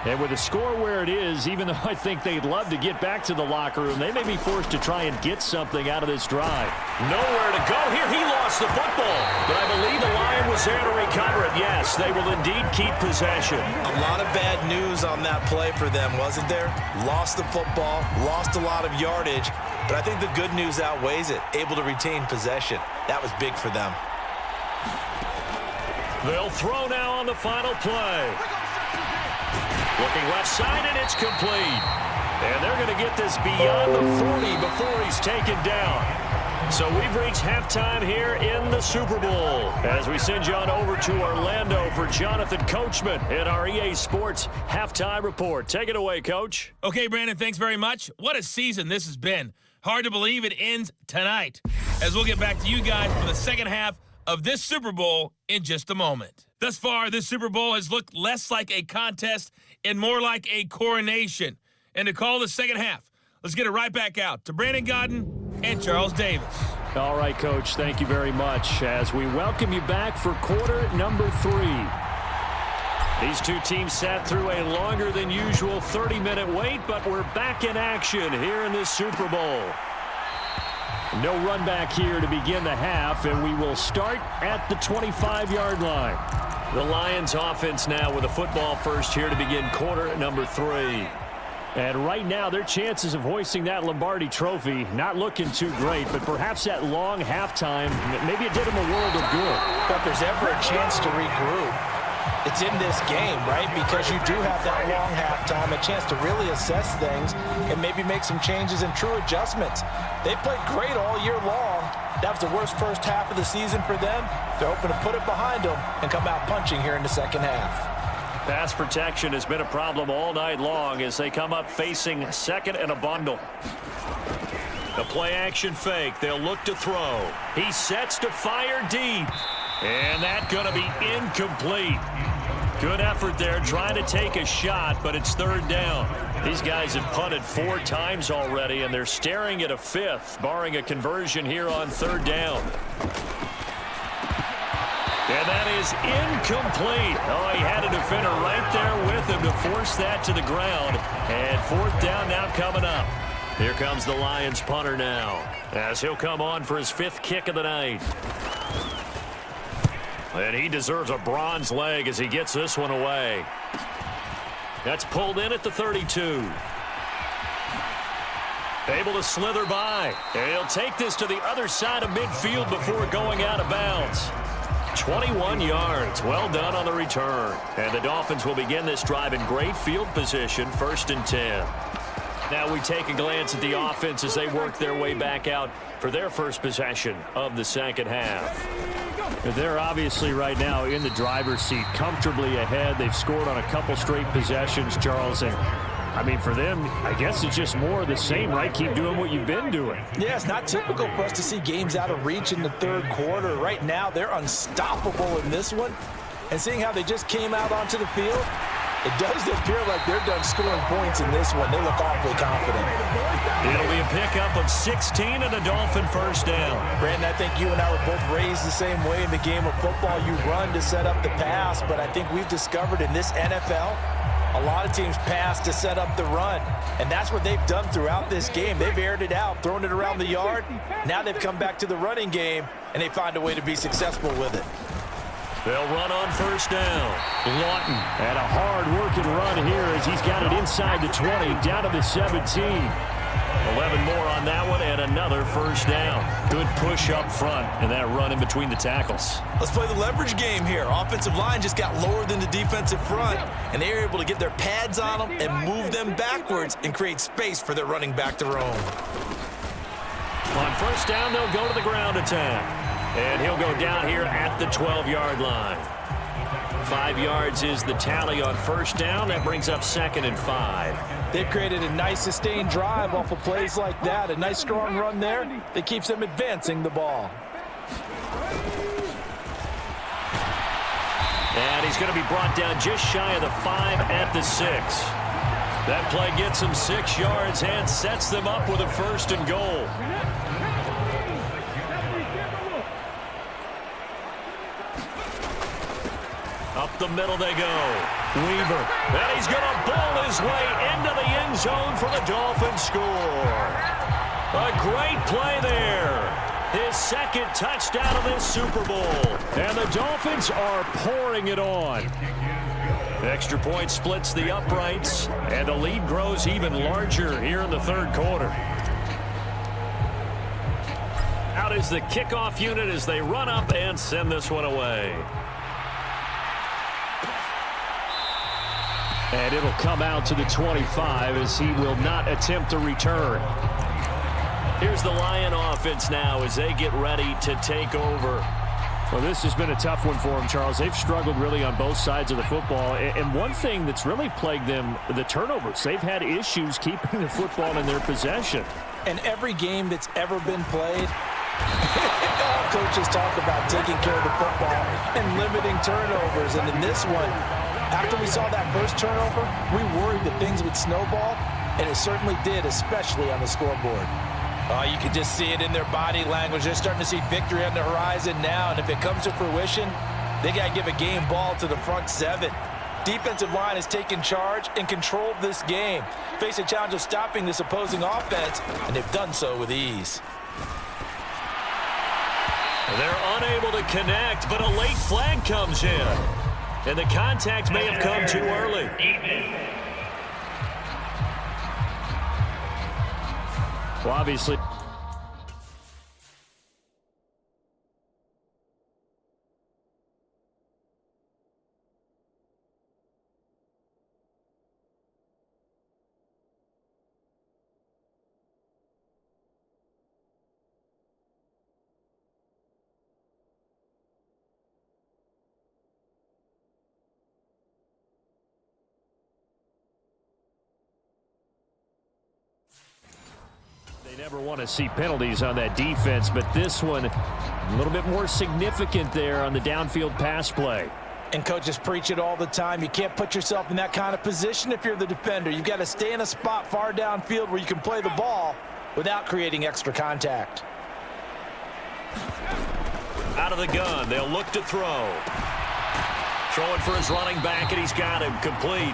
And with the score where it is, even though I think they'd love to get back to the locker room, they may be forced to try and get something out of this drive. Nowhere to go here. He lost the football. But I believe the Lion was there to recover it. Yes, they will indeed keep possession. A lot of bad news on that play for them, wasn't there? Lost the football, lost a lot of yardage. But I think the good news outweighs it. Able to retain possession. That was big for them. They'll throw now on the final play. Looking left side, and it's complete. And they're going to get this beyond the 40 before he's taken down. So we've reached halftime here in the Super Bowl. As we send you on over to Orlando for Jonathan Coachman in our EA Sports Halftime Report. Take it away, Coach. Okay, Brandon, thanks very much. What a season this has been. Hard to believe it ends tonight. As we'll get back to you guys for the second half of this Super Bowl in just a moment. Thus far, this Super Bowl has looked less like a contest and more like a coronation. And to call the second half, let's get it right back out to Brandon Godden and Charles Davis. All right, Coach, thank you very much as we welcome you back for quarter number 3. These two teams sat through a longer than usual 30-minute wait, but we're back in action here in this Super Bowl. No run back here to begin the half, and we will start at the 25-yard line. The Lions offense now with a football first here to begin quarter number 3. And right now, their chances of hoisting that Lombardi trophy not looking too great, but perhaps that long halftime, maybe it did them a world of good. But if there's ever a chance to regroup, it's in this game, right? Because you do have that long halftime, a chance to really assess things and maybe make some changes and true adjustments. They played great all year long. That was the worst first half of the season for them. They're hoping to put it behind them and come out punching here in the second half. Pass protection has been a problem all night long as they come up facing second and a bundle. The play action fake. They'll look to throw. He sets to fire deep. And that's going to be incomplete. Good effort there trying to take a shot, but it's third down. These guys have punted 4 times already, and they're staring at a 5th, barring a conversion here on third down. And that is incomplete. Oh, he had a defender right there with him to force that to the ground. And fourth down now coming up. Here comes the Lions punter now, as he'll come on for his 5th kick of the night. And he deserves a bronze leg as he gets this one away. That's pulled in at the 32. Able to slither by. And he'll take this to the other side of midfield before going out of bounds. 21 yards. Well done on the return. And the Dolphins will begin this drive in great field position, 1st and 10. Now we take a glance at the offense as they work their way back out for their first possession of the second half. They're obviously right now in the driver's seat, comfortably ahead. They've scored on a couple straight possessions, Charles. And, I mean, for them, I guess it's just more of the same, right? Keep doing what you've been doing. Yeah, it's not typical for us to see games out of reach in the third quarter. Right now, they're unstoppable in this one. And seeing how they just came out onto the field, it does appear like they're done scoring points in this one. They look awfully confident. It'll be a pickup of 16 and a Dolphin first down. Brandon, I think you and I were both raised the same way in the game of football. You run to set up the pass, but I think we've discovered in this NFL, a lot of teams pass to set up the run, and that's what they've done throughout this game. They've aired it out, thrown it around the yard. Now they've come back to the running game, and they find a way to be successful with it. They'll run on first down. Lawton had a hard-working run here as he's got it inside the 20, down to the 17. 11 more on that one, and another first down. Good push up front, and that run in between the tackles. Let's play the leverage game here. Offensive line just got lower than the defensive front, and they were able to get their pads on them and move them backwards and create space for their running back to roam. On first down, they'll go to the ground attack. And he'll go down here at the 12-yard line. 5 yards is the tally on first down. That brings up 2nd and 5. They've created a nice sustained drive off of plays like that. A nice strong run there that keeps them advancing the ball. And he's going to be brought down just shy of the 5 at the 6. That play gets him 6 yards and sets them up with a 1st and goal. Up the middle they go. Weaver. And he's going to bowl his way into the end zone for the Dolphins score. A great play there. His 2nd touchdown of this Super Bowl. And the Dolphins are pouring it on. Extra point splits the uprights, and the lead grows even larger here in the third quarter. Out is the kickoff unit as they run up and send this one away. And it'll come out to the 25 as he will not attempt a return. Here's the Lion offense now as they get ready to take over. Well, this has been a tough one for them, Charles. They've struggled really on both sides of the football. And one thing that's really plagued them, the turnovers. They've had issues keeping the football in their possession. And every game that's ever been played, all coaches talk about taking care of the football and limiting turnovers. And in this one, after we saw that first turnover, we worried that things would snowball, and it certainly did, especially on the scoreboard. Oh, you can just see it in their body language. They're starting to see victory on the horizon now, and if it comes to fruition, they got to give a game ball to the front 7. Defensive line has taken charge and controlled this game. Face a challenge of stopping this opposing offense, and they've done so with ease. They're unable to connect, but a late flag comes in. And the contact may have come too early. Well, obviously. They never want to see penalties on that defense, but this one a little bit more significant there on the downfield pass play. And coaches preach it all the time. You can't put yourself in that kind of position if you're the defender. You've got to stay in a spot far downfield where you can play the ball without creating extra contact. Out of the gun, they'll look to throw. Throwing for his running back, and he's got him complete.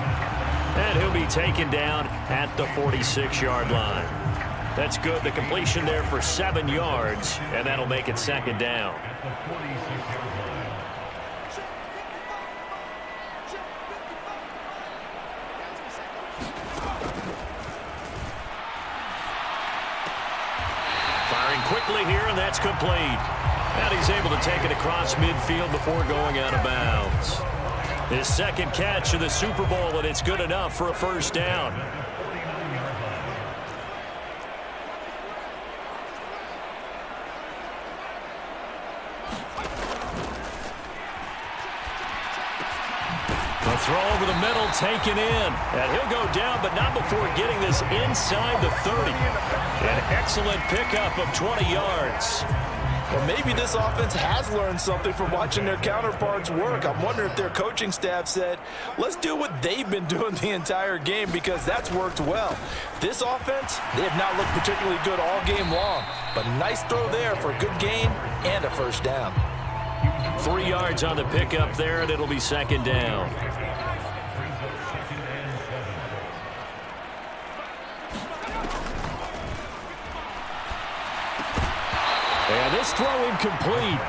And he'll be taken down at the 46-yard line. That's good. The completion there for 7 yards, and that'll make it second down. Firing quickly here, and that's complete. And he's able to take it across midfield before going out of bounds. His second catch of the Super Bowl, and it's good enough for a first down. The throw over the middle, taken in. And he'll go down, but not before getting this inside the 30. An excellent pickup of 20 yards. Well, maybe this offense has learned something from watching their counterparts work. I'm wondering if their coaching staff said, let's do what they've been doing the entire game, because that's worked well. This offense, they have not looked particularly good all game long, but nice throw there for a good gain and a first down. 3 yards on the pickup there, and it'll be second down. And this throw incomplete.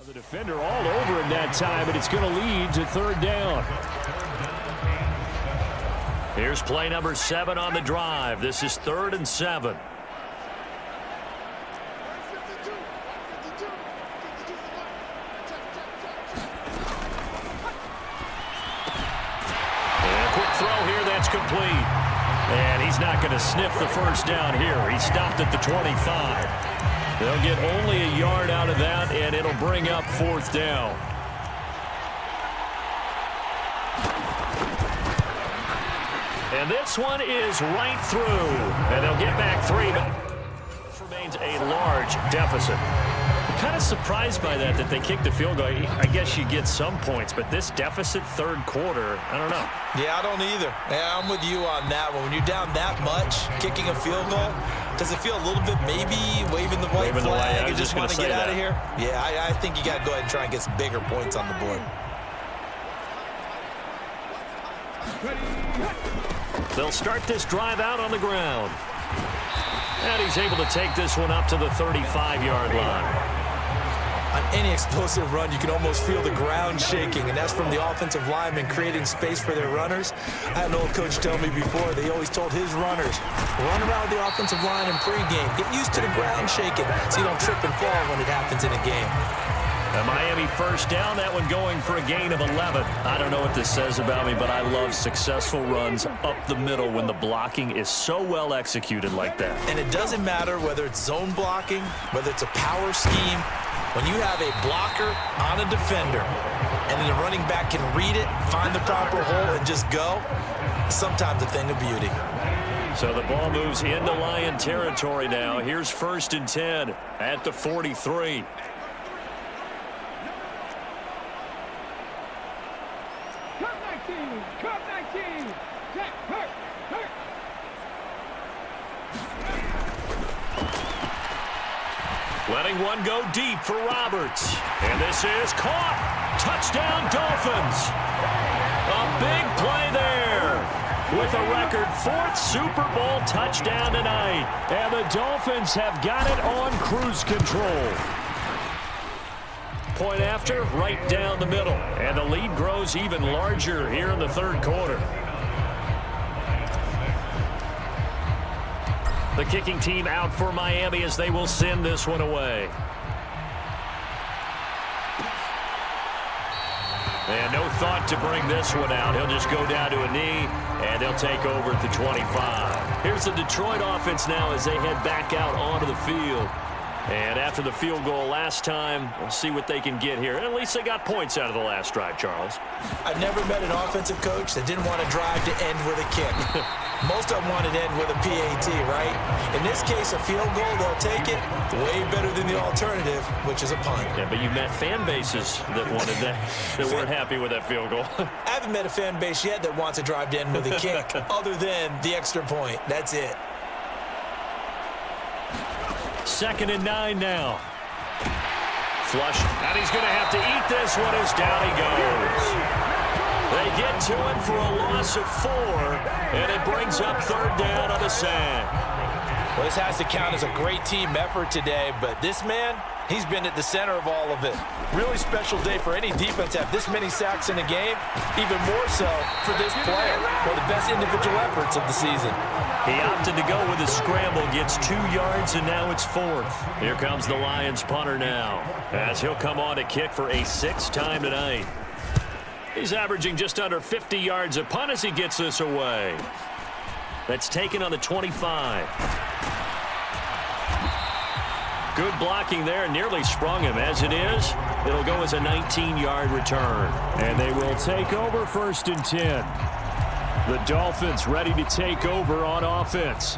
The defender all over him that time, and it's going to lead to third down. Here's play number 7 on the drive. This is 3rd and 7. And a quick throw here, that's complete. And he's not going to sniff the first down here. He stopped at the 25. They'll get only a yard out of that, and it'll bring up 4th down. And this one is right through. And they'll get back 3, but this remains a large deficit. I'm kind of surprised by that they kicked the field goal. I guess you get some points, but this deficit third quarter, I don't know. Yeah, I don't either. Yeah, I'm with you on that one. When you're down that much, kicking a field goal, does it feel a little bit maybe waving the white flag and just want to get out of here? Yeah, I think you got to go ahead and try and get some bigger points on the board. They'll start this drive out on the ground. And he's able to take this one up to the 35-yard line. On any explosive run, you can almost feel the ground shaking, and that's from the offensive linemen creating space for their runners. I had an old coach tell me before, they always told his runners, run around with the offensive line in pregame. Get used to the ground shaking so you don't trip and fall when it happens in a game. A Miami first down, that one going for a gain of 11. I don't know what this says about me, but I love successful runs up the middle when the blocking is so well executed like that. And it doesn't matter whether it's zone blocking, whether it's a power scheme. When you have a blocker on a defender and then the running back can read it, find the proper hole, and just go, sometimes a thing of beauty. So the ball moves into Lion territory now. Here's 1st and 10 at the 43. Letting one go deep for Roberts. And this is caught. Touchdown, Dolphins. A big play there. With a record 4th Super Bowl touchdown tonight. And the Dolphins have got it on cruise control. Point after, right down the middle. And the lead grows even larger here in the third quarter. The kicking team out for Miami as they will send this one away. And no thought to bring this one out. He'll just go down to a knee, and they'll take over at the 25. Here's the Detroit offense now as they head back out onto the field. And after the field goal last time, we'll see what they can get here. At least they got points out of the last drive, Charles. I've never met an offensive coach that didn't want to drive to end with a kick. Most of them want to end with a PAT, right? In this case, a field goal, they'll take it way better than the alternative, which is a punt. Yeah, but you met fan bases that wanted that, that weren't happy with that field goal. I haven't met a fan base yet that wants to drive to end with a kick other than the extra point. That's it. 2nd and 9 now. Flush, and he's going to have to eat this one as down he goes. They get to him for a loss of 4, and it brings up 3rd down on the sack. Well, this has to count as a great team effort today, but this man, he's been at the center of all of it. Really special day for any defense to have this many sacks in a game, even more so for this player. One of the best individual efforts of the season. He opted to go with a scramble, gets 2 yards, and now it's 4th. Here comes the Lions punter now, as he'll come on to kick for a 6th time tonight. He's averaging just under 50 yards a punt as he gets this away. That's taken on the 25. Good blocking there, nearly sprung him. As it is, it'll go as a 19-yard return. And they will take over 1st and 10. The Dolphins ready to take over on offense.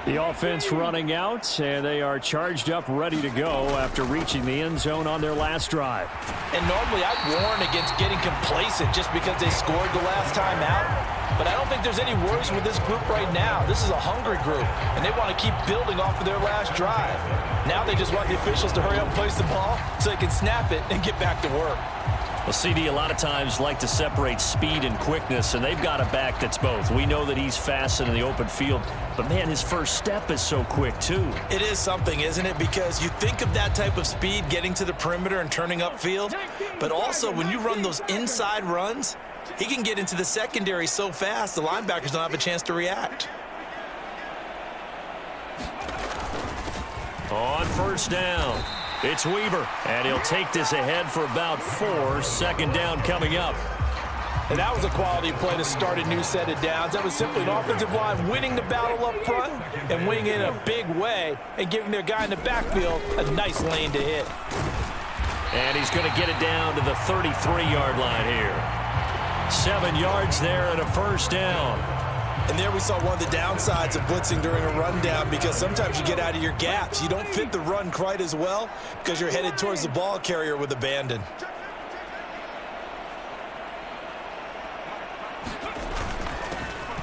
The offense running out, and they are charged up, ready to go after reaching the end zone on their last drive. And normally I'd warn against getting complacent just because they scored the last time out. But I don't think there's any worries with this group right now. This is a hungry group, and they want to keep building off of their last drive. Now they just want the officials to hurry up and place the ball so they can snap it and get back to work. Well, CD, a lot of times like to separate speed and quickness, and they've got a back that's both. We know that he's fast in the open field, but, man, his first step is so quick, too. It is something, isn't it? Because you think of that type of speed getting to the perimeter and turning upfield, but also when you run those inside runs, he can get into the secondary so fast the linebackers don't have a chance to react. On 1st down, it's Weaver, and he'll take this ahead for about 4. 2nd down coming up. And that was a quality play to start a new set of downs. That was simply an offensive line winning the battle up front and winning it in a big way and giving their guy in the backfield a nice lane to hit. And he's going to get it down to the 33-yard line here. 7 yards there and a 1st down. And there we saw one of the downsides of blitzing during a rundown, because sometimes you get out of your gaps. You don't fit the run quite as well because you're headed towards the ball carrier with abandon.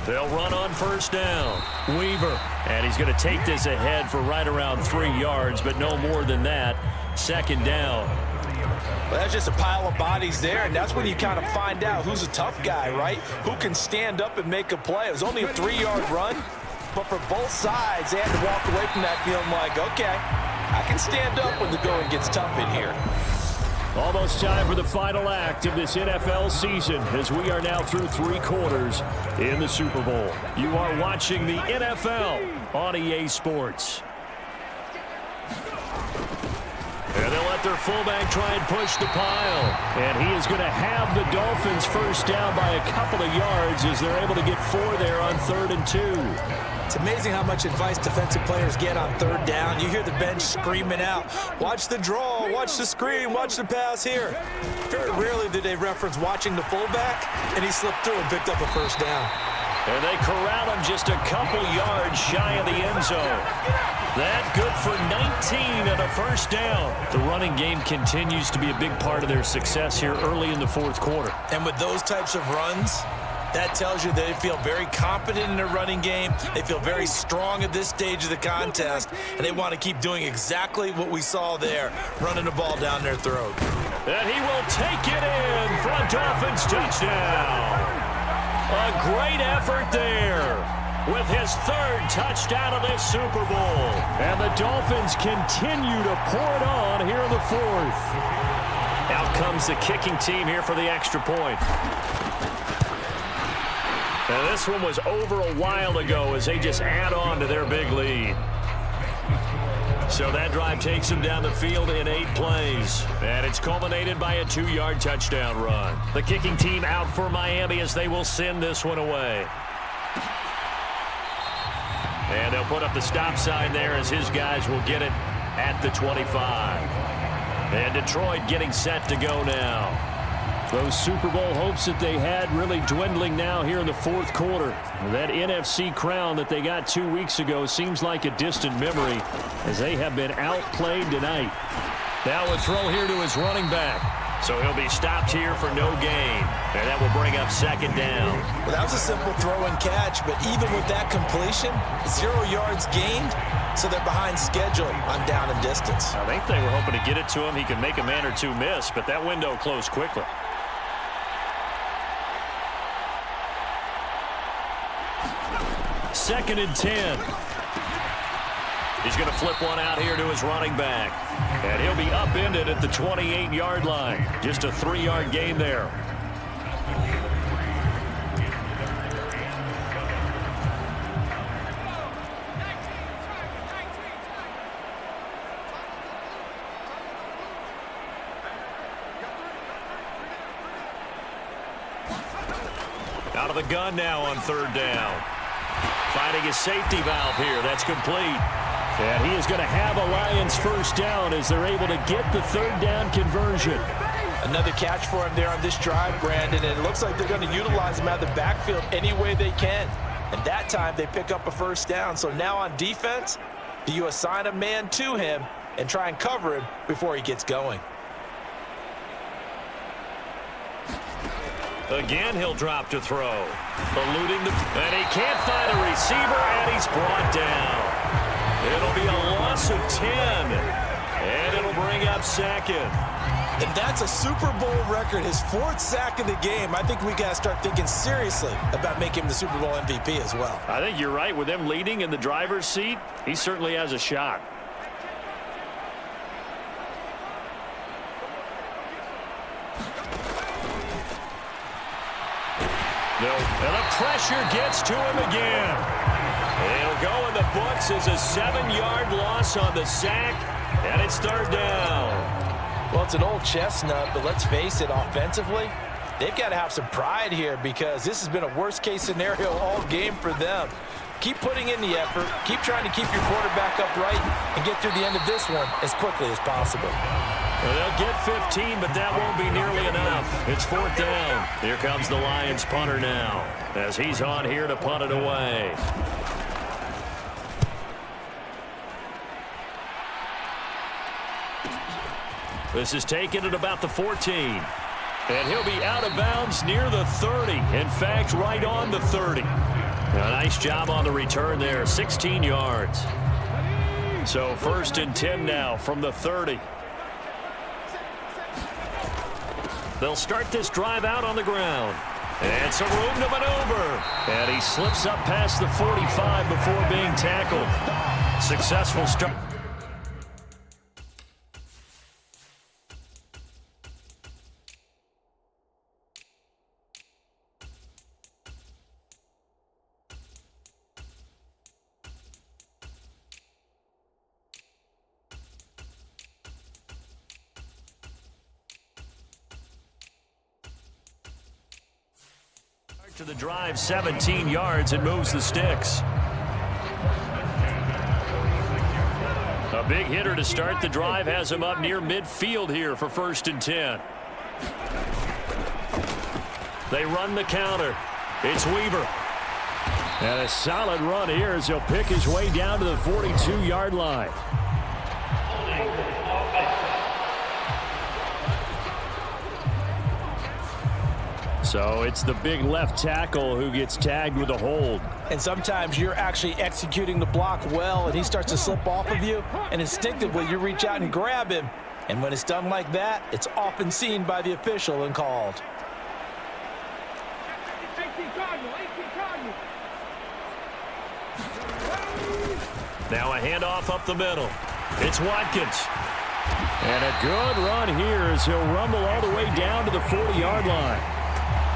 They'll run on 1st down. Weaver, and he's going to take this ahead for right around 3 yards, but no more than that. 2nd down. Well, that's just a pile of bodies there, and that's when you kind of find out who's a tough guy, right? Who can stand up and make a play. It was only a 3-yard run, but for both sides, they had to walk away from that feeling like, okay, I can stand up when the going gets tough in here. Almost time for the final act of this NFL season as we are now through 3 quarters in the Super Bowl. You are watching the NFL on EA Sports. And they'll let their fullback try and push the pile. And he is going to have the Dolphins 1st down by a couple of yards as they're able to get 4 there on 3rd and 2. It's amazing how much advice defensive players get on 3rd down. You hear the bench screaming out, watch the draw, watch the screen, watch the pass here. Very rarely do they reference watching the fullback, and he slipped through and picked up a 1st down. And they corral him just a couple yards shy of the end zone. That good for 19 and a 1st down. The running game continues to be a big part of their success here early in the 4th quarter. And with those types of runs, That tells you that they feel very confident in their running game. They feel very strong at this stage of the contest, and they want to keep doing exactly what we saw there, running the ball down their throat. And he will take it in for a Dolphins touchdown. A great effort there with his third touchdown of this Super Bowl. And the Dolphins continue to pour it on here in the fourth. Out comes the kicking team here for the extra point. Now this one was over a while ago as they just add on to their big lead. So that drive takes them down the field in 8 plays. And it's culminated by a 2-yard touchdown run. The kicking team out for Miami as they will send this one away. And they'll put up the stop sign there as his guys will get it at the 25. And Detroit getting set to go now. Those Super Bowl hopes that they had really dwindling now here in the fourth quarter. That NFC crown that they got 2 weeks ago seems like a distant memory as they have been outplayed tonight. Now a throw here to his running back. So he'll be stopped here for no gain. And that will bring up second down. Well, that was a simple throw and catch, but even with that completion, 0 yards gained, so they're behind schedule on down and distance. I think they were hoping to get it to him. He could make a man or two miss, but that window closed quickly. Second and 10. He's going to flip one out here to his running back. And he'll be upended at the 28-yard line. Just a 3-yard gain there. Out of the gun now on third down. Finding his safety valve here. That's complete. And he is going to have a Lions first down as they're able to get the third down conversion. Another catch for him there on this drive, Brandon, and it looks like they're going to utilize him out of the backfield any way they can. And that time they pick up a first down. So now on defense, do you assign a man to him and try and cover him before he gets going? Again, he'll drop to throw. Eluding and he can't find a receiver, and he's brought down. It'll be a loss of 10, and it'll bring up second. And that's a Super Bowl record, his 4th sack of the game. I think we got to start thinking seriously about making him the Super Bowl MVP as well. I think you're right. With them leading in the driver's seat, he certainly has a shot. No, and the pressure gets to him again. It'll go in the books as a 7-yard loss on the sack, and it's third down. Well, it's an old chestnut, but let's face it, offensively, they've got to have some pride here because this has been a worst-case scenario all game for them. Keep putting in the effort. Keep trying to keep your quarterback upright and get through the end of this one as quickly as possible. Well, they'll get 15, but that won't be nearly enough. It's fourth down. Here comes the Lions punter now as he's on here to punt it away. This is taken at about the 14. And he'll be out of bounds near the 30. In fact, right on the 30. A nice job on the return there, 16 yards. So first and 10 now from the 30. They'll start this drive out on the ground. And some room to maneuver. And he slips up past the 45 before being tackled. Successful start. To the drive, 17 yards, and moves the sticks. A big hitter to start the drive has him up near midfield here for first and 10. They run the counter. It's Weaver. And a solid run here as he'll pick his way down to the 42-yard line. So it's the big left tackle who gets tagged with a hold. And sometimes you're actually executing the block well, and he starts to slip off of you, and instinctively you reach out and grab him. And when it's done like that, it's often seen by the official and called. Now a handoff up the middle. It's Watkins. And a good run here as he'll rumble all the way down to the 40-yard line.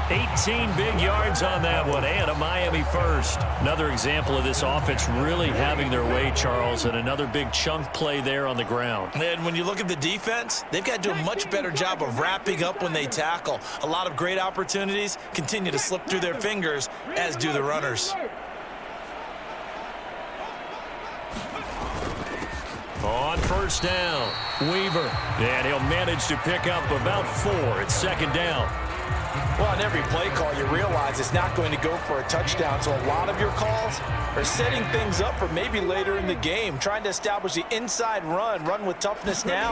18 big yards on that one, and a Miami first. Another example of this offense really having their way, Charles, and another big chunk play there on the ground. And when you look at the defense, they've got to do a much better job of wrapping up when they tackle. A lot of great opportunities continue to slip through their fingers, as do the runners. On first down, Weaver. And he'll manage to pick up about 4 at second down. Well, on every play call, you realize it's not going to go for a touchdown, so a lot of your calls are setting things up for maybe later in the game, trying to establish the inside run with toughness now,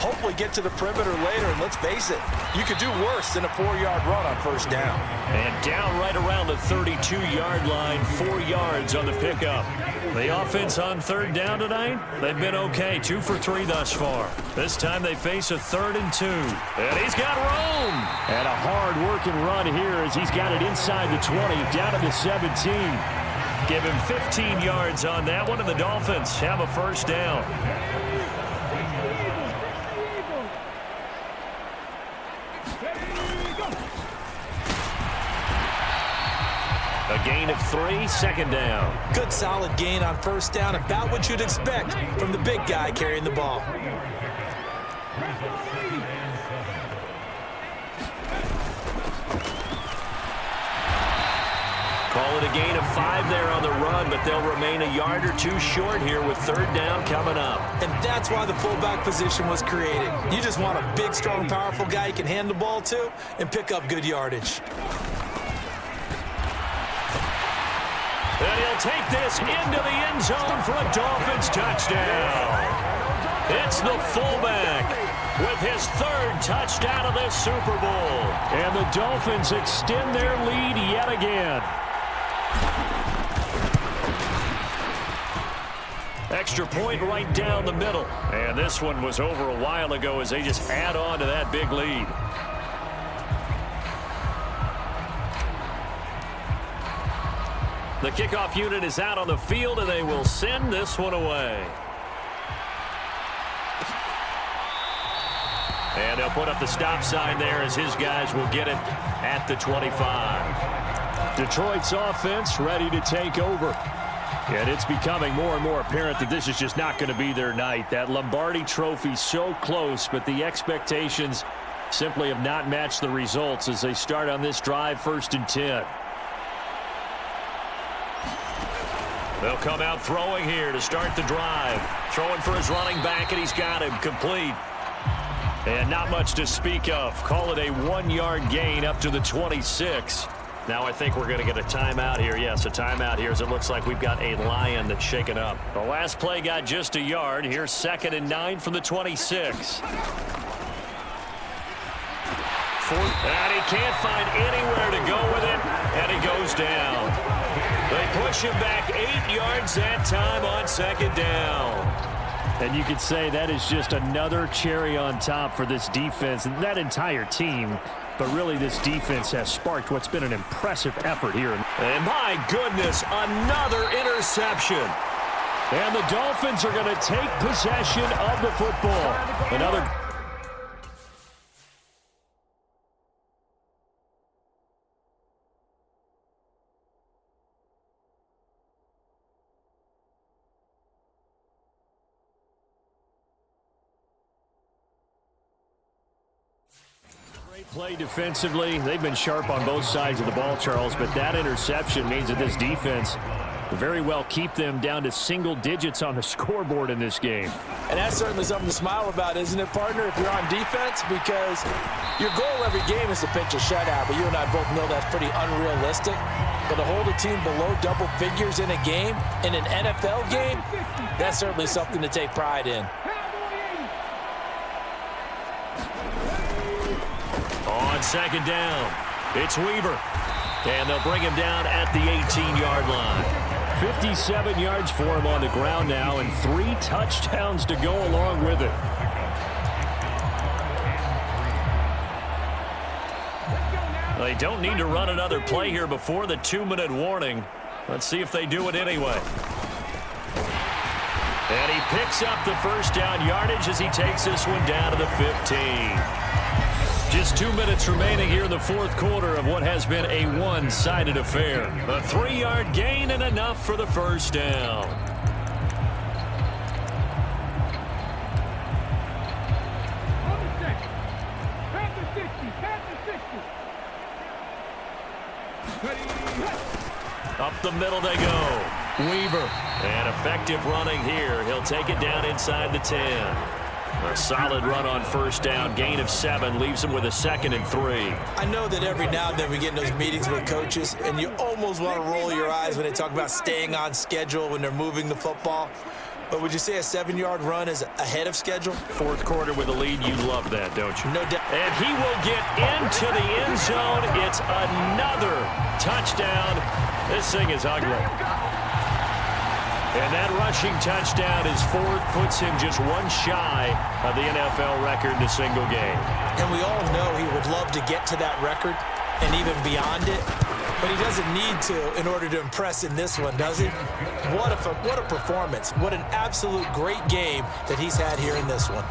hopefully get to the perimeter later, and let's face it, you could do worse than a 4-yard run on first down. And down right around the 32-yard line, 4 yards on the pickup. The offense on third down tonight, they've been okay, 2 for 3 thus far. This time they face a 3rd and 2. And he's got room. And a hard-working run here as he's got it inside the 20, down to the 17. Give him 15 yards on that one, and the Dolphins have a first down. A gain of 3, second down. Good solid gain on first down, about what you'd expect from the big guy carrying the ball. Call it a gain of 5 there on the run, but they'll remain a yard or 2 short here with third down coming up. And that's why the fullback position was created. You just want a big, strong, powerful guy you can hand the ball to and pick up good yardage. And he'll take this into the end zone for a Dolphins touchdown. It's the fullback with his 3rd touchdown of this Super Bowl. And the Dolphins extend their lead yet again. Extra point right down the middle. And this one was over a while ago as they just add on to that big lead. The kickoff unit is out on the field, and they will send this one away. And they'll put up the stop sign there as his guys will get it at the 25. Detroit's offense ready to take over. And it's becoming more and more apparent that this is just not going to be their night. That Lombardi trophy so close, but the expectations simply have not matched the results as they start on this drive, 1st and 10. They'll come out throwing here to start the drive. Throwing for his running back, and he's got him complete. And not much to speak of. Call it a 1-yard gain up to the 26. Now I think we're going to get a timeout here. Yes, a timeout here as it looks like we've got a Lion that's shaken up. The last play got just a yard. Here's 2nd and 9 from the 26. And he can't find anywhere to go with it, and he goes down. They push him back 8 yards that time on 2nd down. And you could say that is just another cherry on top for this defense and that entire team. But really, this defense has sparked what's been an impressive effort here. And my goodness, another interception. And the Dolphins are going to take possession of the football. Another... play defensively. They've been sharp on both sides of the ball, Charles, but that interception means that this defense will very well keep them down to single digits on the scoreboard in this game. And that's certainly something to smile about, isn't it, partner, if you're on defense? Because your goal every game is to pitch a shutout, but you and I both know that's pretty unrealistic. But to hold a team below double figures in a game, in an NFL game, that's certainly something to take pride in. On 2nd down, It's Weaver. And they'll bring him down at the 18-yard line. 57 yards for him on the ground now, and 3 touchdowns to go along with it. They don't need to run another play here before the 2-minute warning. Let's see if they do it anyway. And he picks up the first down yardage as he takes this one down to the 15. Just 2 minutes remaining here in the fourth quarter of what has been a one-sided affair. A 3-yard gain and enough for the first down. Up the middle they go. Weaver. And effective running here. He'll take it down inside the 10. A solid run on first down. Gain of 7 leaves him with a 2nd and 3. I know that every now and then we get in those meetings with coaches, and you almost want to roll your eyes when they talk about staying on schedule when they're moving the football. But would you say a 7-yard run is ahead of schedule? Fourth quarter with a lead. You love that, don't you? No doubt. And he will get into the end zone. It's another touchdown. This thing is ugly. And that rushing touchdown is 4th, puts him just one shy of the NFL record in a single game. And we all know he would love to get to that record and even beyond it. But he doesn't need to in order to impress in this one, does he? What a performance. What an absolute great game that he's had here in this one.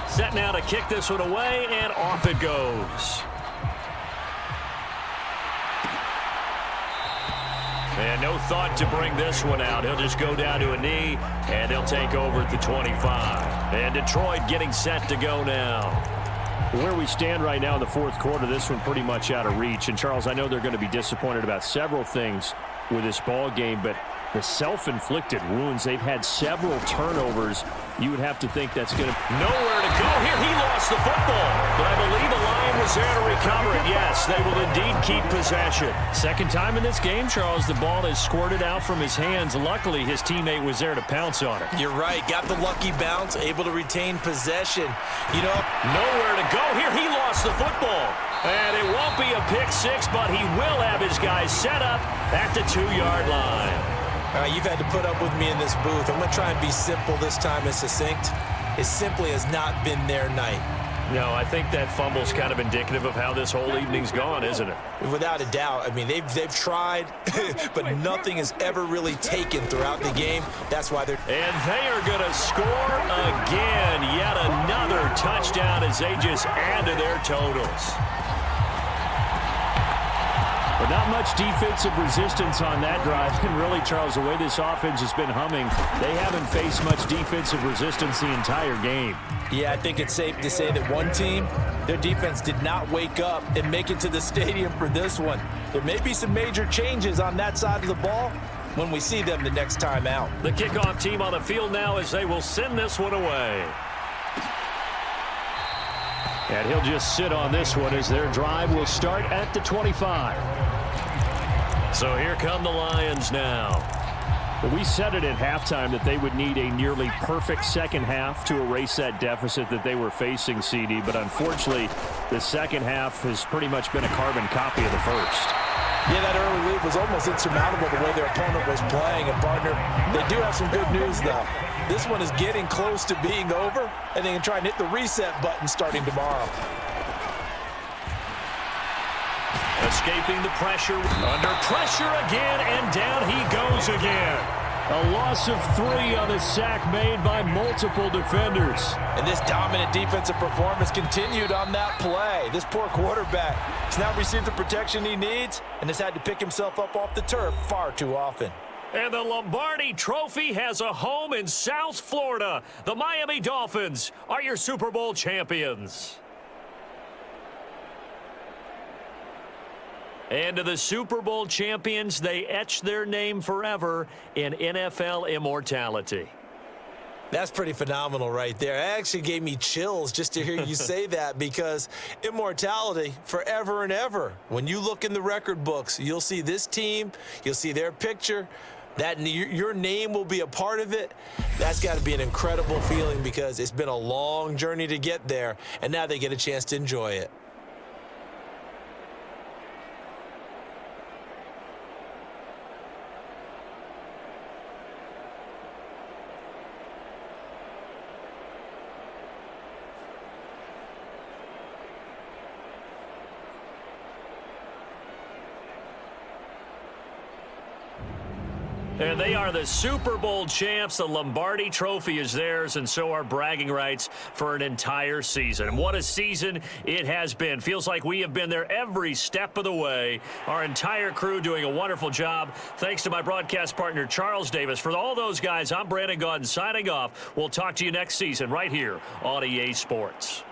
Set now to kick this one away, and off it goes. And no thought to bring this one out. He'll just go down to a knee, and he'll take over at the 25. And Detroit getting set to go now. Where we stand right now in the fourth quarter, this one pretty much out of reach. And, Charles, I know they're going to be disappointed about several things with this ball game, but the self-inflicted wounds, they've had several turnovers. You would have to think that's going to... Nowhere to go here. He lost the football, but I believe a Lion was there to recover it. Yes, they will indeed keep possession. Second time in this game, Charles, the ball is squirted out from his hands. Luckily, his teammate was there to pounce on it. You're right. Got the lucky bounce, able to retain possession. You know, nowhere to go here. He lost the football. And it won't be a pick 6, but he will have his guys set up at the 2-yard line. All right, you've had to put up with me in this booth. I'm going to try and be simple this time and succinct. It simply has not been their night. No, I think that fumble's kind of indicative of how this whole evening's gone, isn't it? Without a doubt. I mean, they've tried, but nothing is ever really taken throughout the game. That's why they're... And they are going to score again. Yet another touchdown as they just add to their totals. But not much defensive resistance on that drive. And really, Charles, the way this offense has been humming, they haven't faced much defensive resistance the entire game. Yeah, I think it's safe to say that one team, their defense did not wake up and make it to the stadium for this one. There may be some major changes on that side of the ball when we see them the next time out. The kickoff team on the field now as they will send this one away. And he'll just sit on this one as their drive will start at the 25. So here come the Lions now. We said it at halftime that they would need a nearly perfect second half to erase that deficit that they were facing, CD. But unfortunately, the second half has pretty much been a carbon copy of the first. Yeah, that early lead was almost insurmountable the way their opponent was playing. And, partner, they do have some good news, though. This one is getting close to being over, and they can try and hit the reset button starting tomorrow. Escaping the pressure, under pressure again, and down he goes again. A loss of 3 on the sack made by multiple defenders. And this dominant defensive performance continued on that play. This poor quarterback has now received the protection he needs and has had to pick himself up off the turf far too often. And the Lombardi Trophy has a home in South Florida. The Miami Dolphins are your Super Bowl champions. And to the Super Bowl champions, they etch their name forever in NFL immortality. That's pretty phenomenal right there. It actually gave me chills just to hear you say that, because immortality forever and ever. When you look in the record books, you'll see this team, you'll see their picture, that your name will be a part of it, that's got to be an incredible feeling because it's been a long journey to get there, and now they get a chance to enjoy it. And they are the Super Bowl champs. The Lombardi Trophy is theirs, and so are bragging rights for an entire season. What a season it has been. Feels like we have been there every step of the way. Our entire crew doing a wonderful job. Thanks to my broadcast partner, Charles Davis. For all those guys, I'm Brandon Gaudin signing off. We'll talk to you next season right here on EA Sports.